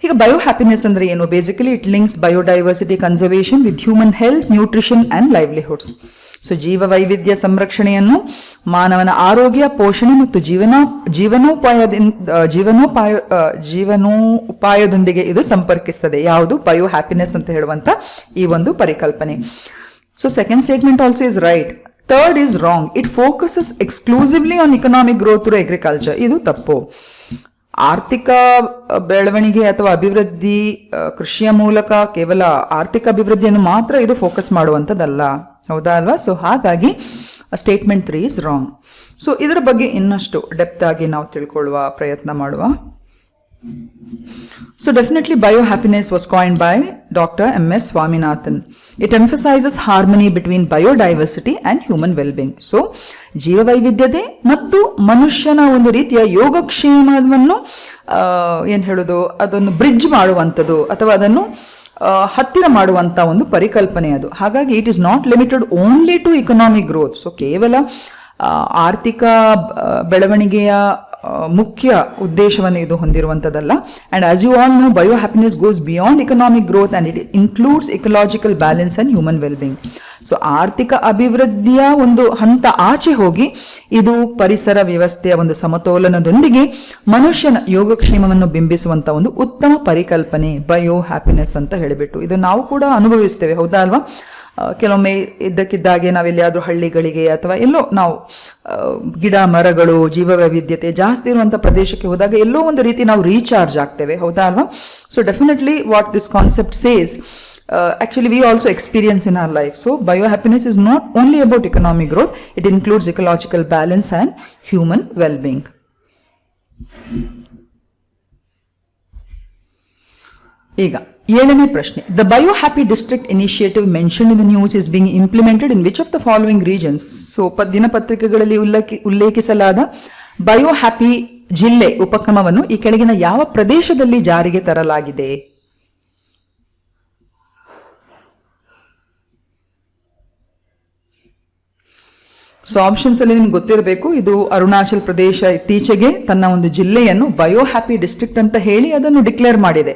ಈಗ ಬಯೋ ಹ್ಯಾಪಿನೆಸ್ ಅಂದ್ರೆ ಏನು? Basically it links biodiversity conservation with human health, nutrition and livelihoods. So ಜೀವ ವೈವಿಧ್ಯ ಸಂರಕ್ಷಣೆಯನ್ನು ಮಾನವನ ಆರೋಗ್ಯ, ಪೋಷಣೆ ಮತ್ತು ಜೀವನೋಪಾಯದೊಂದಿಗೆ ಇದು ಸಂಪರ್ಕಿಸ್ತದೆ. ಯಾವುದು? ಬಯೋ ಹ್ಯಾಪಿನೆಸ್ ಅಂತ ಹೇಳುವಂತ ಈ ಒಂದು ಪರಿಕಲ್ಪನೆ. So second statement also is right. Third is wrong. It focuses exclusively on economic growth through agriculture. ಇದು ತಪ್ಪು. ಆರ್ಥಿಕ ಬೆಳವಣಿಗೆ ಅಥವಾ ಅಭಿವೃದ್ಧಿ ಕೃಷಿಯ ಮೂಲಕ ಕೇವಲ ಆರ್ಥಿಕ ಅಭಿವೃದ್ಧಿಯನ್ನು ಮಾತ್ರ ಇದು ಫೋಕಸ್ ಮಾಡುವಂಥದ್ದಲ್ಲ, ಹೌದಾ ಅಲ್ವಾ? ಸೊ ಹಾಗಾಗಿ ಸ್ಟೇಟ್ಮೆಂಟ್ 3 ಇಸ್ ರಾಂಗ್. ಸೊ ಇದರ ಬಗ್ಗೆ ಇನ್ನಷ್ಟು ಡೆಪ್ತ್ ಆಗಿ ನಾವು ತಿಳ್ಕೊಳ್ಳುವ ಪ್ರಯತ್ನ ಮಾಡುವ. So definitely biohappiness was coined by Dr. M.S. Swaminathan. It emphasizes harmony between biodiversity and human well-being. So ಜೀವವೈವಿಧ್ಯತೆ ಮತ್ತು ಮನುಷ್ಯನ ಒಂದು ರೀತಿಯ ಯೋಗಕ್ಷೇಮವನ್ನು ಏನು ಹೇಳೋದು, ಅದನ್ನು ಬ್ರಿಡ್ಜ್ ಮಾಡುವಂಥದ್ದು ಅಥವಾ ಅದನ್ನು ಹತ್ತಿರ ಮಾಡುವಂಥ ಒಂದು ಪರಿಕಲ್ಪನೆ ಅದು. ಹಾಗಾಗಿ it is not limited only to economic growth. So ಕೇವಲ ಆರ್ಥಿಕ ಬೆಳವಣಿಗೆಯ ಮುಖ್ಯ ಉದ್ದೇಶವನ್ನು ಇದು ಹೊಂದಿರುವಂಥದ್ದಲ್ಲ. And as you all know, bio happiness goes beyond economic growth and it includes ecological balance and human wellbeing. So ಆರ್ಥಿಕ ಅಭಿವೃದ್ಧಿಯ ಒಂದು ಹಂತ ಆಚೆ ಹೋಗಿ ಇದು ಪರಿಸರ ವ್ಯವಸ್ಥೆಯ ಒಂದು ಸಮತೋಲನದೊಂದಿಗೆ ಮನುಷ್ಯನ ಯೋಗಕ್ಷೇಮವನ್ನು ಬಿಂಬಿಸುವಂತ ಒಂದು ಉತ್ತಮ ಪರಿಕಲ್ಪನೆ ಬಯೋ ಹ್ಯಾಪಿನೆಸ್ ಅಂತ ಹೇಳಿಬಿಟ್ಟು ಇದು ನಾವು ಕೂಡ ಅನುಭವಿಸ್ತೇವೆ, ಹೌದಾ ಅಲ್ವಾ? ಕೆಲವೊಮ್ಮೆ ಇದ್ದಕ್ಕಿದ್ದಾಗೆ ನಾವೆಲ್ಲಿಯಾದ್ರೂ ಹಳ್ಳಿಗಳಿಗೆ ಅಥವಾ ಎಲ್ಲೋ ನಾವು ಗಿಡ ಮರಗಳು ಜೀವವೈವಿಧ್ಯತೆ ಜಾಸ್ತಿ ಇರುವಂಥ ಪ್ರದೇಶಕ್ಕೆ ಹೋದಾಗ ಎಲ್ಲೋ ಒಂದು ರೀತಿ ನಾವು ರೀಚಾರ್ಜ್ ಆಗ್ತೇವೆ, ಹೌದಾ ಅಲ್ವಾ? So definitely what this concept says, actually we also experience in our life. So biohappiness is not only about economic growth, it includes ecological balance and human well-being. ಈಗ 7ನೇ ಪ್ರಶ್ನೆ, the biohappy district initiative mentioned in the news is being implemented in which of the following regions? So ದಿನಪತ್ರಿಕೆಗಳಲ್ಲಿ ಉಲ್ಲೇಖಿಸಲಾದ ಬಯೋಹ್ಯಾಪಿ ಜಿಲ್ಲೆ ಉಪಕ್ರಮವನ್ನು ಈ ಕೆಳಗಿನ ಯಾವ ಪ್ರದೇಶದಲ್ಲಿ ಜಾರಿಗೆ ತರಲಾಗಿದೆ? ಸೊ ಆಪ್ಷನ್ಸ್ ಅಲ್ಲಿ ನಿಮ್ಗೆ ಗೊತ್ತಿರಬೇಕು, ಇದು ಅರುಣಾಚಲ್ ಪ್ರದೇಶ ಇತ್ತೀಚೆಗೆ ತನ್ನ ಒಂದು ಜಿಲ್ಲೆಯನ್ನು ಬಯೋಹ್ಯಾಪಿ ಡಿಸ್ಟ್ರಿಕ್ಟ್ ಅಂತ ಹೇಳಿ ಅದನ್ನು ಡಿಕ್ಲೇರ್ ಮಾಡಿದೆ.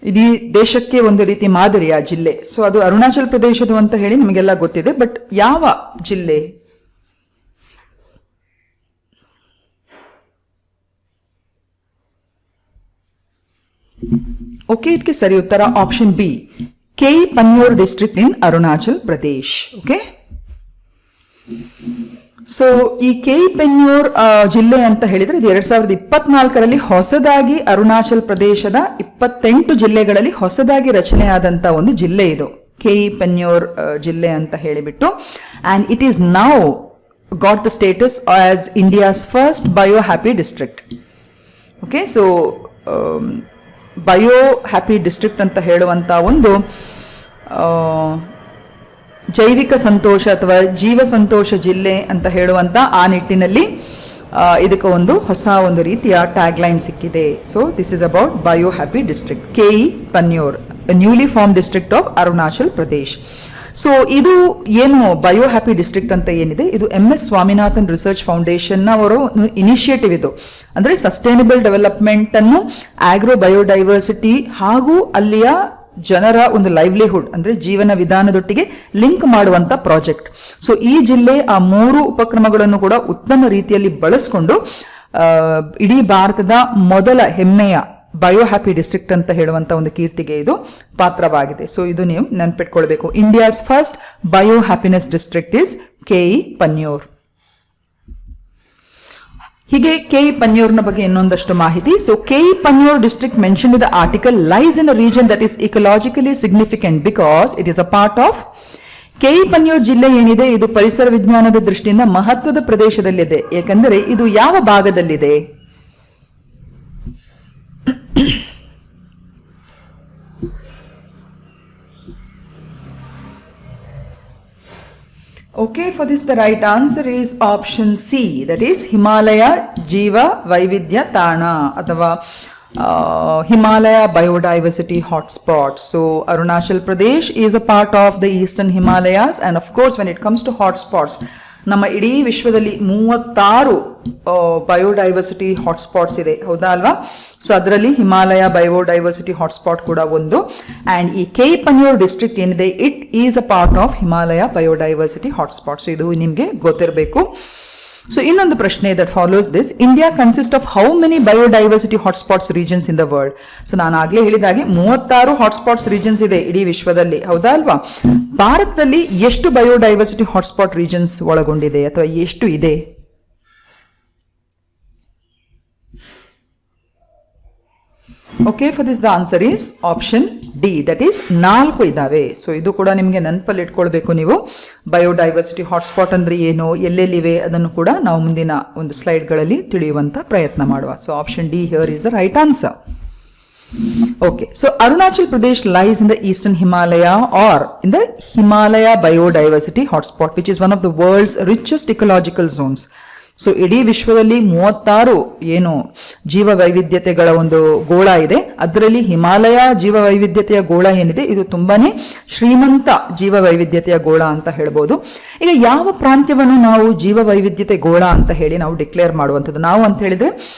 ಇಡೀ ದೇಶಕ್ಕೆ ಒಂದು ರೀತಿ ಮಾದರಿ ಆ ಜಿಲ್ಲೆ. ಸೊ ಅದು ಅರುಣಾಚಲ್ ಪ್ರದೇಶದು ಅಂತ ಹೇಳಿ ನಮಗೆಲ್ಲ ಗೊತ್ತಿದೆ, ಬಟ್ ಯಾವ ಜಿಲ್ಲೆ? ಓಕೆ, ಇದಕ್ಕೆ ಸರಿ ಉತ್ತರ option B, KE Panyor district ಇನ್ ಅರುಣಾಚಲ್ ಪ್ರದೇಶ್. ಓಕೆ, ಸೊ ಈ ಕೆಇ ಪೆನ್ಯೂರ್ ಜಿಲ್ಲೆ ಅಂತ ಹೇಳಿದ್ರೆ ಇದು 2024ರಲ್ಲಿ ಹೊಸದಾಗಿ ಅರುಣಾಚಲ್ ಪ್ರದೇಶದ 28 ಜಿಲ್ಲೆಗಳಲ್ಲಿ ಹೊಸದಾಗಿ ರಚನೆಯಾದಂತ ಒಂದು ಜಿಲ್ಲೆ ಇದು ಕೆಇ ಪೆನ್ಯೂರ್ ಜಿಲ್ಲೆ ಅಂತ ಹೇಳಿಬಿಟ್ಟು. And it is now got the status as India's first bio happy district. Okay, so bio happy district ಅಂತ ಹೇಳುವಂತ ಒಂದು ಜೈವಿಕ ಸಂತೋಷ ಅಥವಾ ಜೀವ ಸಂತೋಷ ಜಿಲ್ಲೆ ಅಂತ ಹೇಳುವಂತ ಆ ನಿಟ್ಟಿನಲ್ಲಿ ಇದಕ್ಕೆ ಒಂದು ಹೊಸ ಒಂದು ರೀತಿಯ ಟ್ಯಾಗ್ ಲೈನ್ ಸಿಕ್ಕಿದೆ. So this is about bio happy district Keyi Panyor, newly form district of Arunachal Pradesh. So ಇದು ಏನು ಬಯೋ ಹ್ಯಾಪಿ ಡಿಸ್ಟ್ರಿಕ್ಟ್ ಅಂತ ಏನಿದೆ, ಇದು MS ಸ್ವಾಮಿನಾಥನ್ ರಿಸರ್ಚ್ ಫೌಂಡೇಶನ್ ಅವರು ಇನಿಷಿಯೇಟಿವ್. ಇದು ಅಂದ್ರೆ ಸಸ್ಟೈನಬಲ್ ಡೆವಲಪ್ಮೆಂಟ್ ಅನ್ನು ಆಗ್ರೋ ಬಯೋಡೈವರ್ಸಿಟಿ ಹಾಗೂ ಅಲ್ಲಿಯ ಜನರ ಒಂದು ಲೈವ್ಲಿಹುಡ್ ಅಂದ್ರೆ ಜೀವನ ವಿಧಾನದೊಟ್ಟಿಗೆ ಲಿಂಕ್ ಮಾಡುವಂತ ಪ್ರಾಜೆಕ್ಟ್. ಸೊ ಈ ಜಿಲ್ಲೆ ಆ 3 ಉಪಕ್ರಮಗಳನ್ನು ಕೂಡ ಉತ್ತಮ ರೀತಿಯಲ್ಲಿ ಬಳಸಿಕೊಂಡು ಇಡೀ ಭಾರತದ ಮೊದಲ ಹೆಮ್ಮೆಯ ಬಯೋ ಹ್ಯಾಪಿ ಡಿಸ್ಟ್ರಿಕ್ಟ್ ಅಂತ ಹೇಳುವಂತ ಒಂದು ಕೀರ್ತಿಗೆ ಇದು ಪಾತ್ರವಾಗಿದೆ. ಸೊ ಇದು ನೀವು ನೆನ್ಪಿಟ್ಕೊಳ್ಬೇಕು, India's first bio happiness district is Keyi Panyor. ಹೀಗೆ ಕೆಇ ಪನ್ಯೂರ್ನ ಬಗ್ಗೆ ಇನ್ನೊಂದಷ್ಟು ಮಾಹಿತಿ. So Keyi Panyor district mention in the article lies in a region that is ecologically significant because it is a part of. Keyi Panyor ಜಿಲ್ಲೆ ಏನಿದೆ ಇದು ಪರಿಸರ ವಿಜ್ಞಾನದ ದೃಷ್ಟಿಯಿಂದ ಮಹತ್ವದ ಪ್ರದೇಶದಲ್ಲಿದೆ. ಏಕೆಂದರೆ ಇದು ಯಾವ ಭಾಗದಲ್ಲಿದೆ? Okay, for this the right answer is option C, that is Himalaya Jiva Vaividya Tana ಅಥವಾ Himalaya Biodiversity Hotspot. So Arunachal Pradesh is a part of the Eastern Himalayas, and of course when it comes to hotspots, ನಮ್ಮ ಇಡೀ ವಿಶ್ವದಲ್ಲಿ 36 biodiversity hotspots ಇದೆ, ಹೌದಾ ಅಲ್ವಾ? So ಅದರಲ್ಲಿ Himalaya biodiversity hotspot ಕೂಡ ಒಂದು. ಅಂಡ್ ಈ ಕೆಇ ಪನ್ಯೂರ್ ಡಿಸ್ಟ್ರಿಕ್ಟ್ ಏನಿದೆ it is a part of Himalaya biodiversity hotspot. So ಇದು ನಿಮಗೆ ಗೊತ್ತಿರಬೇಕು. ಸೊ ಇನ್ನೊಂದು ಪ್ರಶ್ನೆ that follows this, India consist of how many biodiversity hotspots regions in the world? So ನಾನು ಆಗ್ಲೇ ಹೇಳಿದಾಗೆ 36 ಹಾಟ್ಸ್ಪಾಟ್ಸ್ ರೀಜನ್ಸ್ ಇದೆ ಇಡೀ ವಿಶ್ವದಲ್ಲಿ, ಹೌದಾ ಅಲ್ವಾ? ಭಾರತದಲ್ಲಿ ಎಷ್ಟು ಬಯೋಡೈವರ್ಸಿಟಿ ಹಾಟ್ಸ್ಪಾಟ್ ರೀಜನ್ಸ್ ಒಳಗೊಂಡಿದೆ ಅಥವಾ ಎಷ್ಟು ಇದೆ? Okay, for this the answer is option D, that is 4 ಇದಾವೆ. ಸೊ ಇದು ಕೂಡ ನಿಮಗೆ ನೆನಪಲ್ಲಿ ಇಟ್ಕೊಳ್ಬೇಕು ನೀವು. ಬಯೋಡೈವರ್ಸಿಟಿ ಹಾಟ್ಸ್ಪಾಟ್ ಅಂದ್ರೆ ಏನು, ಎಲ್ಲೆಲ್ಲಿವೆ, ಅದನ್ನು ಕೂಡ ನಾವು ಮುಂದಿನ ಒಂದು ಸ್ಲೈಡ್ಗಳಲ್ಲಿ ತಿಳಿಯುವಂತ ಪ್ರಯತ್ನ ಮಾಡುವ. So option D here is the right answer. Okay, so Arunachal Pradesh lies in the eastern Himalaya or in the Himalaya biodiversity hotspot, which is one of the world's richest ecological zones. So ಇಡೀ ವಿಶ್ವದಲ್ಲಿ 36 ಏನು ಜೀವ ವೈವಿಧ್ಯತೆಗಳ ಒಂದು ಗೋಳ ಇದೆ. ಅದರಲ್ಲಿ ಹಿಮಾಲಯ ಜೀವ ವೈವಿಧ್ಯತೆಯ ಗೋಳ ಏನಿದೆ ಇದು ತುಂಬಾನೇ ಶ್ರೀಮಂತ ಜೀವ ವೈವಿಧ್ಯತೆಯ ಗೋಳ ಅಂತ ಹೇಳ್ಬೋದು. ಈಗ ಯಾವ ಪ್ರಾಂತ್ಯವನ್ನು ನಾವು ಜೀವ ವೈವಿಧ್ಯತೆ ಗೋಳ ಅಂತ ಹೇಳಿ ನಾವು ಡಿಕ್ಲೇರ್ ಮಾಡುವಂಥದ್ದು, ನಾವು ಅಂತ ಹೇಳಿದ್ರೆ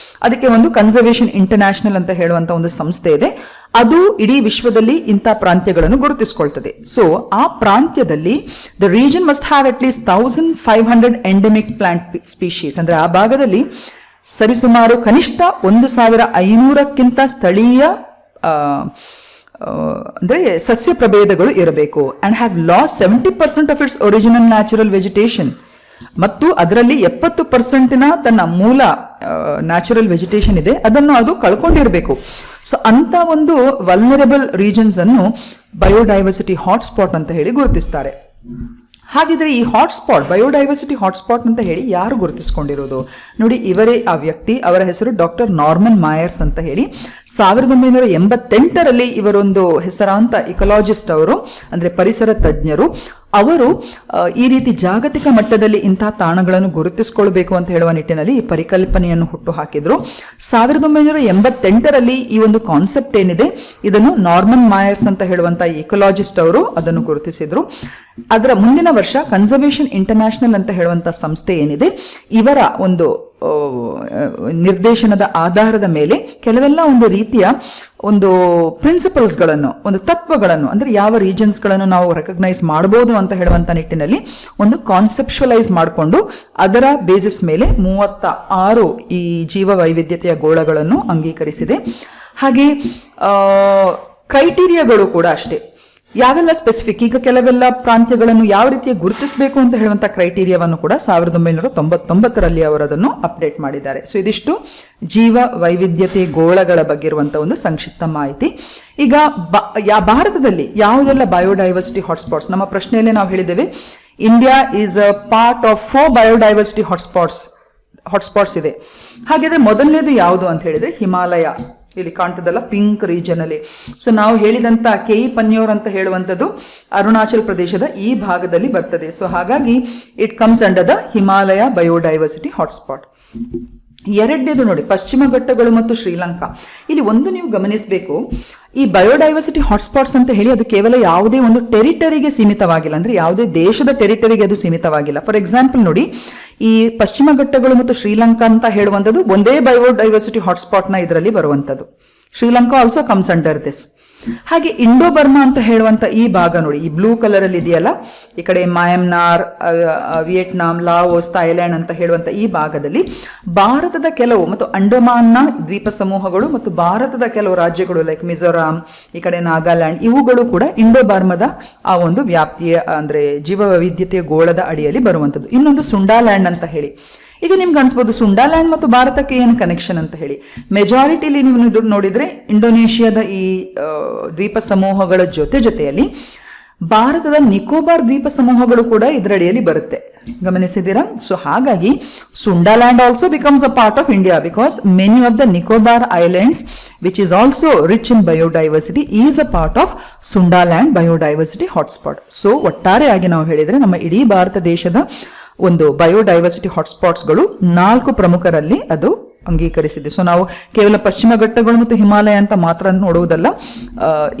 ಅದಕ್ಕೆ ಒಂದು ಕನ್ಸರ್ವೇಷನ್ ಇಂಟರ್ನ್ಯಾಷನಲ್ ಅಂತ ಹೇಳುವಂತ ಒಂದು ಸಂಸ್ಥೆ ಇದೆ. ಅದು ಇಡೀ ವಿಶ್ವದಲ್ಲಿ ಇಂಥ ಪ್ರಾಂತ್ಯಗಳನ್ನು ಗುರುತಿಸಿಕೊಳ್ತದೆ. ಸೊ ಆ ಪ್ರಾಂತ್ಯದಲ್ಲಿ the region must have at least 1500 endemic plant species. ಅಂದ್ರೆ ಆ ಭಾಗದಲ್ಲಿ ಸರಿಸುಮಾರು ಕನಿಷ್ಠ 1500ಕ್ಕಿಂತ ಸ್ಥಳೀಯ ಅಂದ್ರೆ ಸಸ್ಯ ಪ್ರಭೇದಗಳು ಇರಬೇಕು. And have loss 70% of its original natural vegetation. ಮತ್ತು ಅದರಲ್ಲಿ 70% ತನ್ನ ಮೂಲ ನ್ಯಾಚುರಲ್ ವೆಜಿಟೇಷನ್ ಇದೆ, ಅದನ್ನು ಅದು ಕಳ್ಕೊಂಡಿರಬೇಕು. ಸೊ ಅಂತ ಒಂದು ವಲ್ನರಬಲ್ ರೀಜನ್ಸ್ ಅನ್ನು ಬಯೋಡೈವರ್ಸಿಟಿ ಹಾಟ್ಸ್ಪಾಟ್ ಅಂತ ಹೇಳಿ ಗುರುತಿಸ್ತಾರೆ. ಹಾಗಿದ್ರೆ ಈ ಹಾಟ್ಸ್ಪಾಟ್, ಬಯೋಡೈವರ್ಸಿಟಿ ಹಾಟ್ಸ್ಪಾಟ್ ಅಂತ ಹೇಳಿ ಯಾರು ಗುರುತಿಸಿಕೊಂಡಿರೋದು ನೋಡಿ, ಇವರೇ ಆ ವ್ಯಕ್ತಿ. ಅವರ ಹೆಸರು ಡಾಕ್ಟರ್ ನಾರ್ಮನ್ ಮಾಯರ್ಸ್ ಅಂತ ಹೇಳಿ 1988ರಲ್ಲಿ ಇವರೊಂದು ಹೆಸರಾಂತ ಇಕಲಾಜಿಸ್ಟ್, ಅವರು ಅಂದ್ರೆ ಪರಿಸರ ತಜ್ಞರು. ಅವರು ಈ ರೀತಿ ಜಾಗತಿಕ ಮಟ್ಟದಲ್ಲಿ ಇಂತಹ ತಾಣಗಳನ್ನು ಗುರುತಿಸಿಕೊಳ್ಬೇಕು ಅಂತ ಹೇಳುವ ನಿಟ್ಟಿನಲ್ಲಿ ಈ ಪರಿಕಲ್ಪನೆಯನ್ನು ಹುಟ್ಟು ಹಾಕಿದ್ರು. 1988ರಲ್ಲಿ ಈ ಒಂದು ಕಾನ್ಸೆಪ್ಟ್ ಏನಿದೆ ಇದನ್ನು ನಾರ್ಮನ್ ಮಾಯರ್ಸ್ ಅಂತ ಹೇಳುವಂತಹ ಇಕಲಾಜಿಸ್ಟ್ ಅವರು ಅದನ್ನು ಗುರುತಿಸಿದ್ರು. ಅದರ ಮುಂದಿನ ವರ್ಷ ಕನ್ಸರ್ವೇಷನ್ ಇಂಟರ್ನ್ಯಾಷನಲ್ ಅಂತ ಹೇಳುವಂತ ಸಂಸ್ಥೆ ಏನಿದೆ, ಇವರ ಒಂದು ನಿರ್ದೇಶನದ ಆಧಾರದ ಮೇಲೆ ಕೆಲವೆಲ್ಲ ಒಂದು ರೀತಿಯ ಒಂದು ಪ್ರಿನ್ಸಿಪಲ್ಸ್ ಗಳನ್ನು, ಒಂದು ತತ್ವಗಳನ್ನು, ಅಂದ್ರೆ ಯಾವ ರೀಜನ್ಸ್ ಗಳನ್ನು ನಾವು ರೆಕಗ್ನೈಸ್ ಮಾಡಬಹುದು ಅಂತ ಹೇಳುವಂತ ನಿಟ್ಟಿನಲ್ಲಿ ಒಂದು ಕಾನ್ಸೆಪ್ಚುವಲೈಸ್ ಮಾಡಿಕೊಂಡು ಅದರ ಬೇಸಿಸ್ ಮೇಲೆ 36 ಈ ಜೀವ ವೈವಿಧ್ಯತೆಯ ಗೋಳಗಳನ್ನು ಅಂಗೀಕರಿಸಿದೆ. ಹಾಗೆ ಕ್ರೈಟೀರಿಯಾಗಳು ಕೂಡ ಅಷ್ಟೇ. ಯಾವೆಲ್ಲ ಸ್ಪೆಸಿಫಿಕ್, ಈಗ ಕೆಲವೆಲ್ಲ ಪ್ರಾಂತ್ಯಗಳನ್ನು ಯಾವ ರೀತಿಯ ಗುರುತಿಸಬೇಕು ಅಂತ ಹೇಳುವಂತ ಕ್ರೈಟೀರಿಯಾವನ್ನು ಕೂಡ 1999ರಲ್ಲಿ ಅವರು ಅದನ್ನು ಅಪ್ಡೇಟ್ ಮಾಡಿದ್ದಾರೆ. ಸೊ ಇದಿಷ್ಟು ಜೀವ ವೈವಿಧ್ಯತೆ ಗೋಳಗಳ ಬಗ್ಗೆ ಇರುವಂತಹ ಒಂದು ಸಂಕ್ಷಿಪ್ತ ಮಾಹಿತಿ. ಈಗ ಭಾರತದಲ್ಲಿ ಯಾವುದೆಲ್ಲ ಬಯೋಡೈವರ್ಸಿಟಿ ಹಾಟ್ಸ್ಪಾಟ್ಸ್, ನಮ್ಮ ಪ್ರಶ್ನೆಯಲ್ಲೇ ನಾವು ಹೇಳಿದ್ದೇವೆ India is a part of 4 biodiversity hotspots ಇದೆ. ಹಾಗಿದ್ರೆ ಮೊದಲನೇದು ಯಾವುದು ಅಂತ ಹೇಳಿದ್ರೆ ಹಿಮಾಲಯ. ಇಲ್ಲಿ ಕಾಣ್ತದಲ್ಲ ಪಿಂಕ್ ರೀಜನ್ ಅಲ್ಲಿ. ಸೊ ನಾವು ಹೇಳಿದಂತ ಕೆಇ ಪನ್ಯೋರ್ ಅಂತ ಹೇಳುವಂಥದ್ದು ಅರುಣಾಚಲ್ ಪ್ರದೇಶದ ಈ ಭಾಗದಲ್ಲಿ ಬರ್ತದೆ. ಸೊ ಹಾಗಾಗಿ it comes under the Himalaya biodiversity hotspot. ಎರಡನೇದು ನೋಡಿ ಪಶ್ಚಿಮ ಘಟ್ಟಗಳು ಮತ್ತು ಶ್ರೀಲಂಕಾ. ಇಲ್ಲಿ ಒಂದು ನೀವು ಗಮನಿಸಬೇಕು, ಈ ಬಯೋಡೈವರ್ಸಿಟಿ ಹಾಟ್ಸ್ಪಾಟ್ಸ್ ಅಂತ ಹೇಳಿ ಅದು ಕೇವಲ ಯಾವುದೇ ಒಂದು ಟೆರಿಟರಿಗೆ ಸೀಮಿತವಾಗಿಲ್ಲ, ಅಂದ್ರೆ ಯಾವುದೇ ದೇಶದ ಟೆರಿಟರಿಗೆ ಅದು ಸೀಮಿತವಾಗಿಲ್ಲ. ಫಾರ್ ಎಕ್ಸಾಂಪಲ್ ನೋಡಿ, ಈ ಪಶ್ಚಿಮ ಘಟ್ಟಗಳು ಮತ್ತು ಶ್ರೀಲಂಕಾ ಅಂತ ಹೇಳುವಂಥದ್ದು ಒಂದೇ ಬಯೋಡೈವರ್ಸಿಟಿ ಹಾಟ್ಸ್ಪಾಟ್ ನ ಇದರಲ್ಲಿ ಬರುವಂಥದ್ದು. Sri Lanka also comes under this. ಹಾಗೆ ಇಂಡೋ ಬರ್ಮಾ ಅಂತ ಹೇಳುವಂತ ಈ ಭಾಗ ನೋಡಿ, ಈ ಬ್ಲೂ ಕಲರ್ ಅಲ್ಲಿ ಇದೆಯಲ್ಲ, ಈ ಕಡೆ ಮಯನ್ಮಾರ್, ವಿಯೆಟ್ನಾಂ, ಲಾವೋಸ್, ಥೈಲ್ಯಾಂಡ್ ಅಂತ ಹೇಳುವಂತ ಈ ಭಾಗದಲ್ಲಿ ಭಾರತದ ಕೆಲವು ಮತ್ತು ಅಂಡಮಾನ್ನ ದ್ವೀಪ ಸಮೂಹಗಳು ಮತ್ತು ಭಾರತದ ಕೆಲವು ರಾಜ್ಯಗಳು ಲೈಕ್ ಮಿಜೋರಾಂ, ಈ ಕಡೆ ನಾಗಾಲ್ಯಾಂಡ್, ಇವುಗಳು ಕೂಡ ಇಂಡೋ ಬರ್ಮದ ಆ ಒಂದು ವ್ಯಾಪ್ತಿಯ ಅಂದ್ರೆ ಜೀವ ವೈವಿಧ್ಯತೆಯ ಗೋಳದ ಅಡಿಯಲ್ಲಿ ಬರುವಂತದ್ದು. ಇನ್ನೊಂದು ಸುಂಡಾಲ್ಯಾಂಡ್ ಅಂತ ಹೇಳಿ. ಈಗ ನಿಮ್ಗೆ ಅನ್ಸ್ಬೋದು ಸುಂಡಾಲ್ಯಾಂಡ್ ಮತ್ತು ಭಾರತಕ್ಕೆ ಏನು ಕನೆಕ್ಷನ್ ಅಂತ ಹೇಳಿ. ಮೆಜಾರಿಟಿಲಿ ನೀವು ನೋಡಿದ್ರೆ ಇಂಡೋನೇಷಿಯಾದ ಈ ದ್ವೀಪ ಸಮೂಹಗಳ ಜೊತೆಯಲ್ಲಿ ಭಾರತದ ನಿಕೋಬಾರ್ ದ್ವೀಪ ಸಮೂಹಗಳು ಕೂಡ ಇದರಡಿಯಲ್ಲಿ ಬರುತ್ತೆ, ಗಮನಿಸಿದ್ದೀರಾ? ಸೊ ಹಾಗಾಗಿ Sundaland also becomes a part of India because many of the Nicobar islands which is also rich in biodiversity is a part of Sundaland biodiversity hotspot. So ಒಟ್ಟಾರೆಯಾಗಿ ನಾವು ಹೇಳಿದ್ರೆ ನಮ್ಮ ಇಡೀ ಭಾರತ ದೇಶದ ಒಂದು ಬಯೋಡೈವರ್ಸಿಟಿ ಹಾಟ್ಸ್ಪಾಟ್ಸ್ಗಳು 4 ಪ್ರಮುಖರಲ್ಲಿ ಅದು ಅಂಗೀಕರಿಸಿದೆ. ಸೊ ನಾವು ಕೇವಲ ಪಶ್ಚಿಮ ಘಟ್ಟಗಳು ಮತ್ತು ಹಿಮಾಲಯ ಅಂತ ಮಾತ್ರ ನೋಡುವುದಲ್ಲ,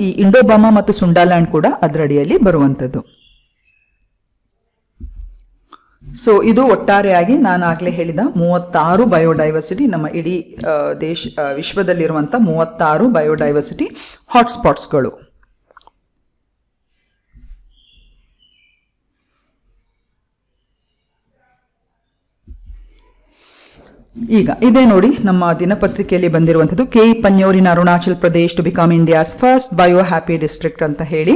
ಈ ಇಂಡೋ ಬರ್ಮಾ ಮತ್ತು ಸುಂಡಾಲ್ಯಾಂಡ್ ಕೂಡ ಅದರಡಿಯಲ್ಲಿ ಬರುವಂಥದ್ದು. ಸೊ ಇದು ಒಟ್ಟಾರೆಯಾಗಿ ನಾನು ಆಗ್ಲೇ ಹೇಳಿದ 36 ಬಯೋಡೈವರ್ಸಿಟಿ, ನಮ್ಮ ಇಡೀ ವಿಶ್ವದಲ್ಲಿರುವಂತಹ 36 ಬಯೋಡೈವರ್ಸಿಟಿ ಹಾಟ್ಸ್ಪಾಟ್ಸ್ಗಳು. ಈಗ ಇದೇ ನೋಡಿ ನಮ್ಮ ದಿನಪತ್ರಿಕೆಯಲ್ಲಿ ಬಂದಿರುವಂಥದ್ದು Keyi Panyor in Arunachal Pradesh to become India's first bio happy district ಅಂತ ಹೇಳಿ.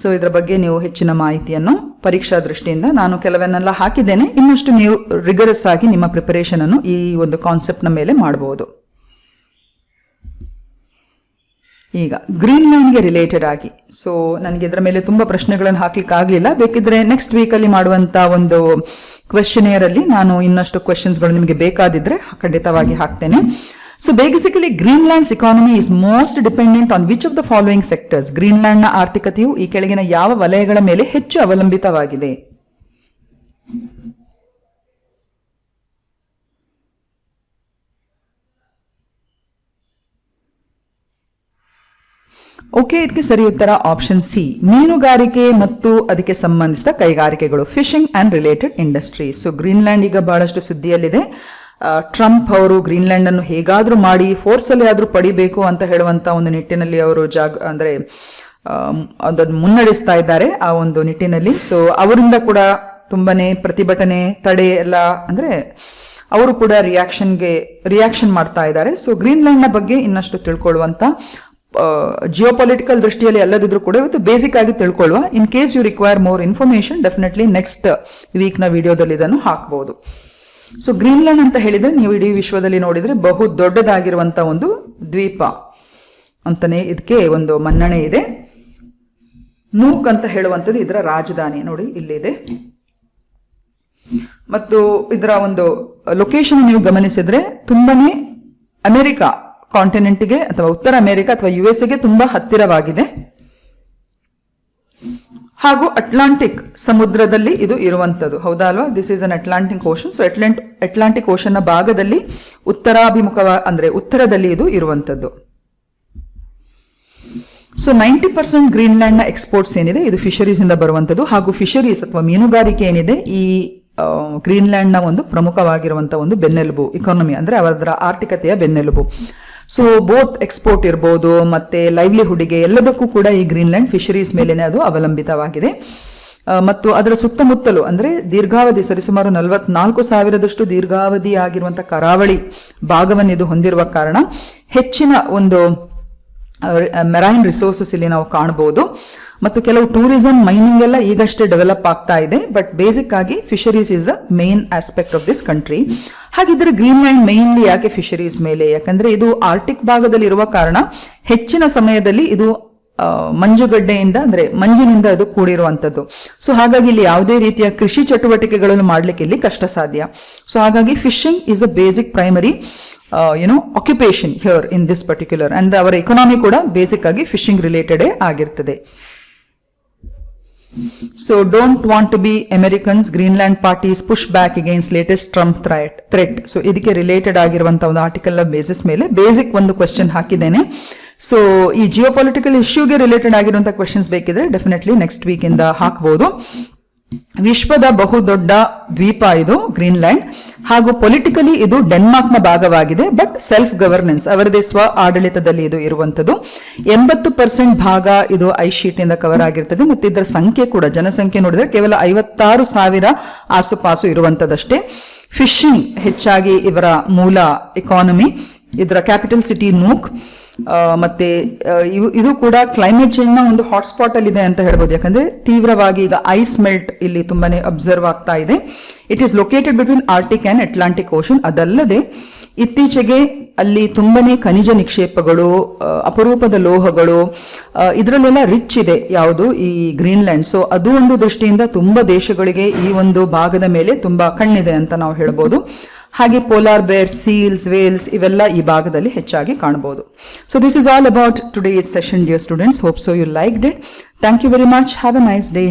ಸೊ ಇದರ ಬಗ್ಗೆ ನೀವು ಹೆಚ್ಚಿನ ಮಾಹಿತಿಯನ್ನು ಪರೀಕ್ಷಾ ದೃಷ್ಟಿಯಿಂದ ನಾನು ಕೆಲವನ್ನೆಲ್ಲ ಹಾಕಿದ್ದೇನೆ. ಇನ್ನಷ್ಟು ನೀವು ರಿಗರಸ್ ಆಗಿ ನಿಮ್ಮ ಪ್ರಿಪರೇಷನ್ ಅನ್ನು ಈ ಒಂದು ಕಾನ್ಸೆಪ್ಟ್ ನ ಮೇಲೆ ಮಾಡಬಹುದು. ಈಗ ಗ್ರೀನ್ಲ್ಯಾಂಡ್ಗೆ ರಿಲೇಟೆಡ್ ಆಗಿ, ಸೊ ನನಗೆ ಇದರ ಮೇಲೆ ತುಂಬ ಪ್ರಶ್ನೆಗಳನ್ನು ಹಾಕ್ಲಿಕ್ಕೆ ಆಗಲಿಲ್ಲ. ಬೇಕಿದ್ರೆ ನೆಕ್ಸ್ಟ್ ವೀಕಲ್ಲಿ ಮಾಡುವಂಥ ಒಂದು ಕ್ವೆಶ್ಚನಿಯರ್ ಅಲ್ಲಿ ನಾನು ಇನ್ನಷ್ಟು ಕ್ವೆಶನ್ಸ್ಗಳು ನಿಮಗೆ ಬೇಕಾದಿದ್ರೆ ಖಂಡಿತವಾಗಿ ಹಾಕ್ತೇನೆ. So basically Greenland's economy is most dependent on which of the following sectors. ಗ್ರೀನ್ಲ್ಯಾಂಡ್ನ ಆರ್ಥಿಕತೆಯು ಈ ಕೆಳಗಿನ ಯಾವ ವಲಯಗಳ ಮೇಲೆ ಹೆಚ್ಚು ಅವಲಂಬಿತವಾಗಿದೆ? ಓಕೆ, ಇದಕ್ಕೆ ಸರಿ ಉತ್ತರ ಆಪ್ಷನ್ ಸಿ, ಮೀನುಗಾರಿಕೆ ಮತ್ತು ಅದಕ್ಕೆ ಸಂಬಂಧಿಸಿದ ಕೈಗಾರಿಕೆಗಳು, fishing and related industries. So Greenland ಈಗ ಬಹಳಷ್ಟು ಸುದ್ದಿಯಲ್ಲಿದೆ. ಟ್ರಂಪ್ ಅವರು ಗ್ರೀನ್ಲ್ಯಾಂಡ್ ಅನ್ನು ಹೇಗಾದ್ರೂ ಮಾಡಿ ಫೋರ್ಸಲ್ಲಿ ಆದ್ರೂ ಪಡಿಬೇಕು ಅಂತ ಹೇಳುವಂತ ಒಂದು ನಿಟ್ಟಿನಲ್ಲಿ ಅವರು ಅದನ್ನು ಮುನ್ನಡೆಸ್ತಾ ಇದ್ದಾರೆ ಆ ಒಂದು ನಿಟ್ಟಿನಲ್ಲಿ. ಸೊ ಅವರಿಂದ ಕೂಡ ತುಂಬಾನೇ ಪ್ರತಿಭಟನೆ ತಡೆ ಎಲ್ಲ ಅಂದ್ರೆ ಅವರು ಕೂಡ ರಿಯಾಕ್ಷನ್ ಮಾಡ್ತಾ ಇದ್ದಾರೆ. ಸೊ ಗ್ರೀನ್ಲ್ಯಾಂಡ್ ನ ಬಗ್ಗೆ ಇನ್ನಷ್ಟು ತಿಳ್ಕೊಳ್ಳುವಂತ ಜಿಯೋಪೊಲಿಟಿಕಲ್ ದೃಷ್ಟಿಯಲ್ಲಿ ಅಲ್ಲದಿದ್ರು ಕೂಡ ಇವತ್ತು ಬೇಸಿಕ್ ಆಗಿ ತಿಳ್ಕೊಳ್ಳುವ. In case you require more information definitely next week ನ ವಿಡಿಯೋದಲ್ಲಿ ಇದನ್ನು ಹಾಕಬಹುದು. ಸೊ ಗ್ರೀನ್ಲ್ಯಾಂಡ್ ಅಂತ ಹೇಳಿದ್ರೆ ನೀವು ಇಡೀ ವಿಶ್ವದಲ್ಲಿ ನೋಡಿದ್ರೆ ಬಹು ದೊಡ್ಡದಾಗಿರುವಂತ ಒಂದು ದ್ವೀಪ ಅಂತಾನೆ ಇದಕ್ಕೆ ಒಂದು ಮನ್ನಣೆ ಇದೆ. ನೂಕ್ ಅಂತ ಹೇಳುವಂಥದ್ದು ಇದರ ರಾಜಧಾನಿ ನೋಡಿ ಇಲ್ಲಿದೆ. ಮತ್ತು ಇದರ ಒಂದು ಲೊಕೇಶನ್ ನೀವು ಗಮನಿಸಿದ್ರೆ ತುಂಬಾನೇ ಅಮೆರಿಕ ಕಾಂಟಿನೆಂಟ್ಗೆ ಅಥವಾ ಉತ್ತರ ಅಮೆರಿಕ ಅಥವಾ US ಗೆ ತುಂಬಾ ಹತ್ತಿರವಾಗಿದೆ. ಹಾಗೂ ಅಟ್ಲಾಂಟಿಕ್ ಸಮುದ್ರದಲ್ಲಿ ಇದು ಇರುವಂತದ್ದು, ಹೌದಾ ಅಲ್ವಾ? This is an Atlantic ocean. So Atlantic ocean ನ ಭಾಗದಲ್ಲಿ ಅಂದ್ರೆ ಉತ್ತರದಲ್ಲಿ ಇದು ಇರುವಂತದ್ದು. ಸೊ 90% ಗ್ರೀನ್ಲ್ಯಾಂಡ್ ನ ಎಕ್ಸ್ಪೋರ್ಟ್ಸ್ ಏನಿದೆ ಇದು ಫಿಶರೀಸ್ ಇಂದ ಬರುವಂತದ್ದು. ಹಾಗೂ ಫಿಶರೀಸ್ ಅಥವಾ ಮೀನುಗಾರಿಕೆ ಏನಿದೆ ಈ ಗ್ರೀನ್ಲ್ಯಾಂಡ್ ನ ಒಂದು ಪ್ರಮುಖವಾಗಿರುವಂತಹ ಒಂದು ಬೆನ್ನೆಲುಬು, ಇಕಾನಮಿ ಅಂದ್ರೆ ಅವರ ಆರ್ಥಿಕತೆಯ ಬೆನ್ನೆಲುಬು. ಸೊ ಬೋತ್ ಎಕ್ಸ್ಪೋರ್ಟ್ ಇರ್ಬೋದು ಮತ್ತೆ ಲೈವ್ಲಿಹುಡ್ಗೆ ಎಲ್ಲದಕ್ಕೂ ಕೂಡ ಈ ಗ್ರೀನ್ಲ್ಯಾಂಡ್ ಫಿಶರೀಸ್ ಮೇಲೆನೆ ಅದು ಅವಲಂಬಿತವಾಗಿದೆ. ಮತ್ತು ಅದರ ಸುತ್ತಮುತ್ತಲು ಅಂದ್ರೆ ದೀರ್ಘಾವಧಿ ಸರಿಸುಮಾರು 44,000ದಷ್ಟು ದೀರ್ಘಾವಧಿ ಆಗಿರುವಂತಹ ಕರಾವಳಿ ಭಾಗವನ್ನು ಇದು ಹೊಂದಿರುವ ಕಾರಣ ಹೆಚ್ಚಿನ ಒಂದು ಮೆರೈನ್ ರಿಸೋರ್ಸಸ್ ಇಲ್ಲಿ ನಾವು ಕಾಣಬಹುದು. ಮತ್ತು ಕೆಲವು ಟೂರಿಸಂ ಮೈನಿಂಗ್ ಎಲ್ಲ ಈಗಷ್ಟೇ ಡೆವಲಪ್ ಆಗ್ತಾ ಇದೆ. ಬಟ್ ಬೇಸಿಕ್ ಆಗಿ fisheries is the main aspect of this country. ಹಾಗಿದ್ರೆ ಗ್ರೀನ್ಲ್ಯಾಂಡ್ ಮೇನ್ಲಿ ಯಾಕೆ ಫಿಶರೀಸ್ ಮೇಲೆ? ಯಾಕಂದ್ರೆ ಇದು ಆರ್ಟಿಕ್ ಭಾಗದಲ್ಲಿ ಇರುವ ಕಾರಣ ಹೆಚ್ಚಿನ ಸಮಯದಲ್ಲಿ ಇದು ಮಂಜುಗಡ್ಡೆಯಿಂದ ಅಂದ್ರೆ ಮಂಜಿನಿಂದ ಅದು ಕೂಡಿರುವಂತದ್ದು. ಸೊ ಹಾಗಾಗಿ ಇಲ್ಲಿ ಯಾವುದೇ ರೀತಿಯ ಕೃಷಿ ಚಟುವಟಿಕೆಗಳನ್ನು ಮಾಡ್ಲಿಕ್ಕೆ ಇಲ್ಲಿ ಕಷ್ಟ ಸಾಧ್ಯ. ಸೊ ಹಾಗಾಗಿ fishing is a basic primary occupation here in this particular and ಅವರ ಎಕಾನಮಿ ಕೂಡ ಬೇಸಿಕ್ ಆಗಿ ಫಿಶಿಂಗ್ ರಿಲೇಟೆಡ್ ಆಗಿರ್ತದೆ. So don't want to be Americans, Greenland parties push back against latest Trump threat. So ಇದಕ್ಕೆ related ಆಗಿರುವಂತಹ ಒಂದು article basis ಮೇಲೆ basic ಒಂದು question ಹಾಕಿದ್ದೇನೆ. ಸೊ ಈ ಜಿಯೋಪೊಲಿಟಿಕಲ್ ಇಶ್ಯೂಗೆ ರಿಲೇಟೆಡ್ ಆಗಿರುವಂತಹ ಕ್ವೆಶನ್ಸ್ ಬೇಕಿದ್ರೆ ಡೆಫಿನೆಟ್ಲಿ ನೆಕ್ಸ್ಟ್ ವೀಕ್ ಇಂದ ಹಾಕಬಹುದು. ವಿಶ್ವದ ಬಹುದೊಡ್ಡ ದ್ವೀಪ ಇದು ಗ್ರೀನ್ಲ್ಯಾಂಡ್. ಹಾಗೂ ಪೊಲಿಟಿಕಲಿ ಇದು ಡೆನ್ಮಾರ್ಕ್ ನ ಭಾಗವಾಗಿದೆ. ಬಟ್ ಸೆಲ್ಫ್ ಗವರ್ನೆನ್ಸ್ ಅವರದೇ ಸ್ವ ಆಡಳಿತದಲ್ಲಿ ಇದು ಇರುವಂತದ್ದು. 80% ಭಾಗ ಇದು ಐಸ್ ಶೀಟ್ ಇಂದ ಕವರ್ ಆಗಿರ್ತದೆ. ಮತ್ತು ಇದರ ಸಂಖ್ಯೆ ಕೂಡ ಜನಸಂಖ್ಯೆ ನೋಡಿದ್ರೆ ಕೇವಲ 56,000 ಆಸುಪಾಸು ಇರುವಂತದಷ್ಟೇ. ಫಿಶಿಂಗ್ ಹೆಚ್ಚಾಗಿ ಇವರ ಮೂಲ ಎಕಾನಮಿ. ಇದರ ಕ್ಯಾಪಿಟಲ್ ಸಿಟಿ ನೂಕ್. ಮತ್ತೆ ಇದು ಕೂಡ ಕ್ಲೈಮೇಟ್ ಚೇಂಜ್ ನ ಒಂದು ಹಾಟ್ಸ್ಪಾಟ್ ಅಲ್ಲಿ ಇದೆ ಅಂತ ಹೇಳ್ಬೋದು. ಯಾಕಂದ್ರೆ ತೀವ್ರವಾಗಿ ಈಗ ಐಸ್ ಮೆಲ್ಟ್ ಇಲ್ಲಿ ತುಂಬಾನೇ ಅಬ್ಸರ್ವ್ ಆಗ್ತಾ ಇದೆ. It is located between Arctic and Atlantic ocean. ಅದಲ್ಲದೆ ಇತ್ತೀಚೆಗೆ ಅಲ್ಲಿ ತುಂಬಾನೇ ಖನಿಜ ನಿಕ್ಷೇಪಗಳು, ಅಪರೂಪದ ಲೋಹಗಳು ಇದರಲ್ಲೆಲ್ಲ ರಿಚ್ ಇದೆ ಯಾವುದು ಈ ಗ್ರೀನ್ಲ್ಯಾಂಡ್. ಸೊ ಅದು ಒಂದು ದೃಷ್ಟಿಯಿಂದ ತುಂಬಾ ದೇಶಗಳಿಗೆ ಈ ಒಂದು ಭಾಗದ ಮೇಲೆ ತುಂಬಾ ಕಣ್ಣಿದೆ ಅಂತ ನಾವು ಹೇಳ್ಬೋದು. ಹಾಗೆ ಪೋಲಾರ್ ಬೇರ್, ಸೀಲ್ಸ್, ವೇಲ್ಸ್ ಇವೆಲ್ಲ ಈ ಭಾಗದಲ್ಲಿ ಹೆಚ್ಚಾಗಿ ಕಾಣಬಹುದು. So this is all about today's session dear students. Hope so you liked it. Thank you very much. Have a nice day.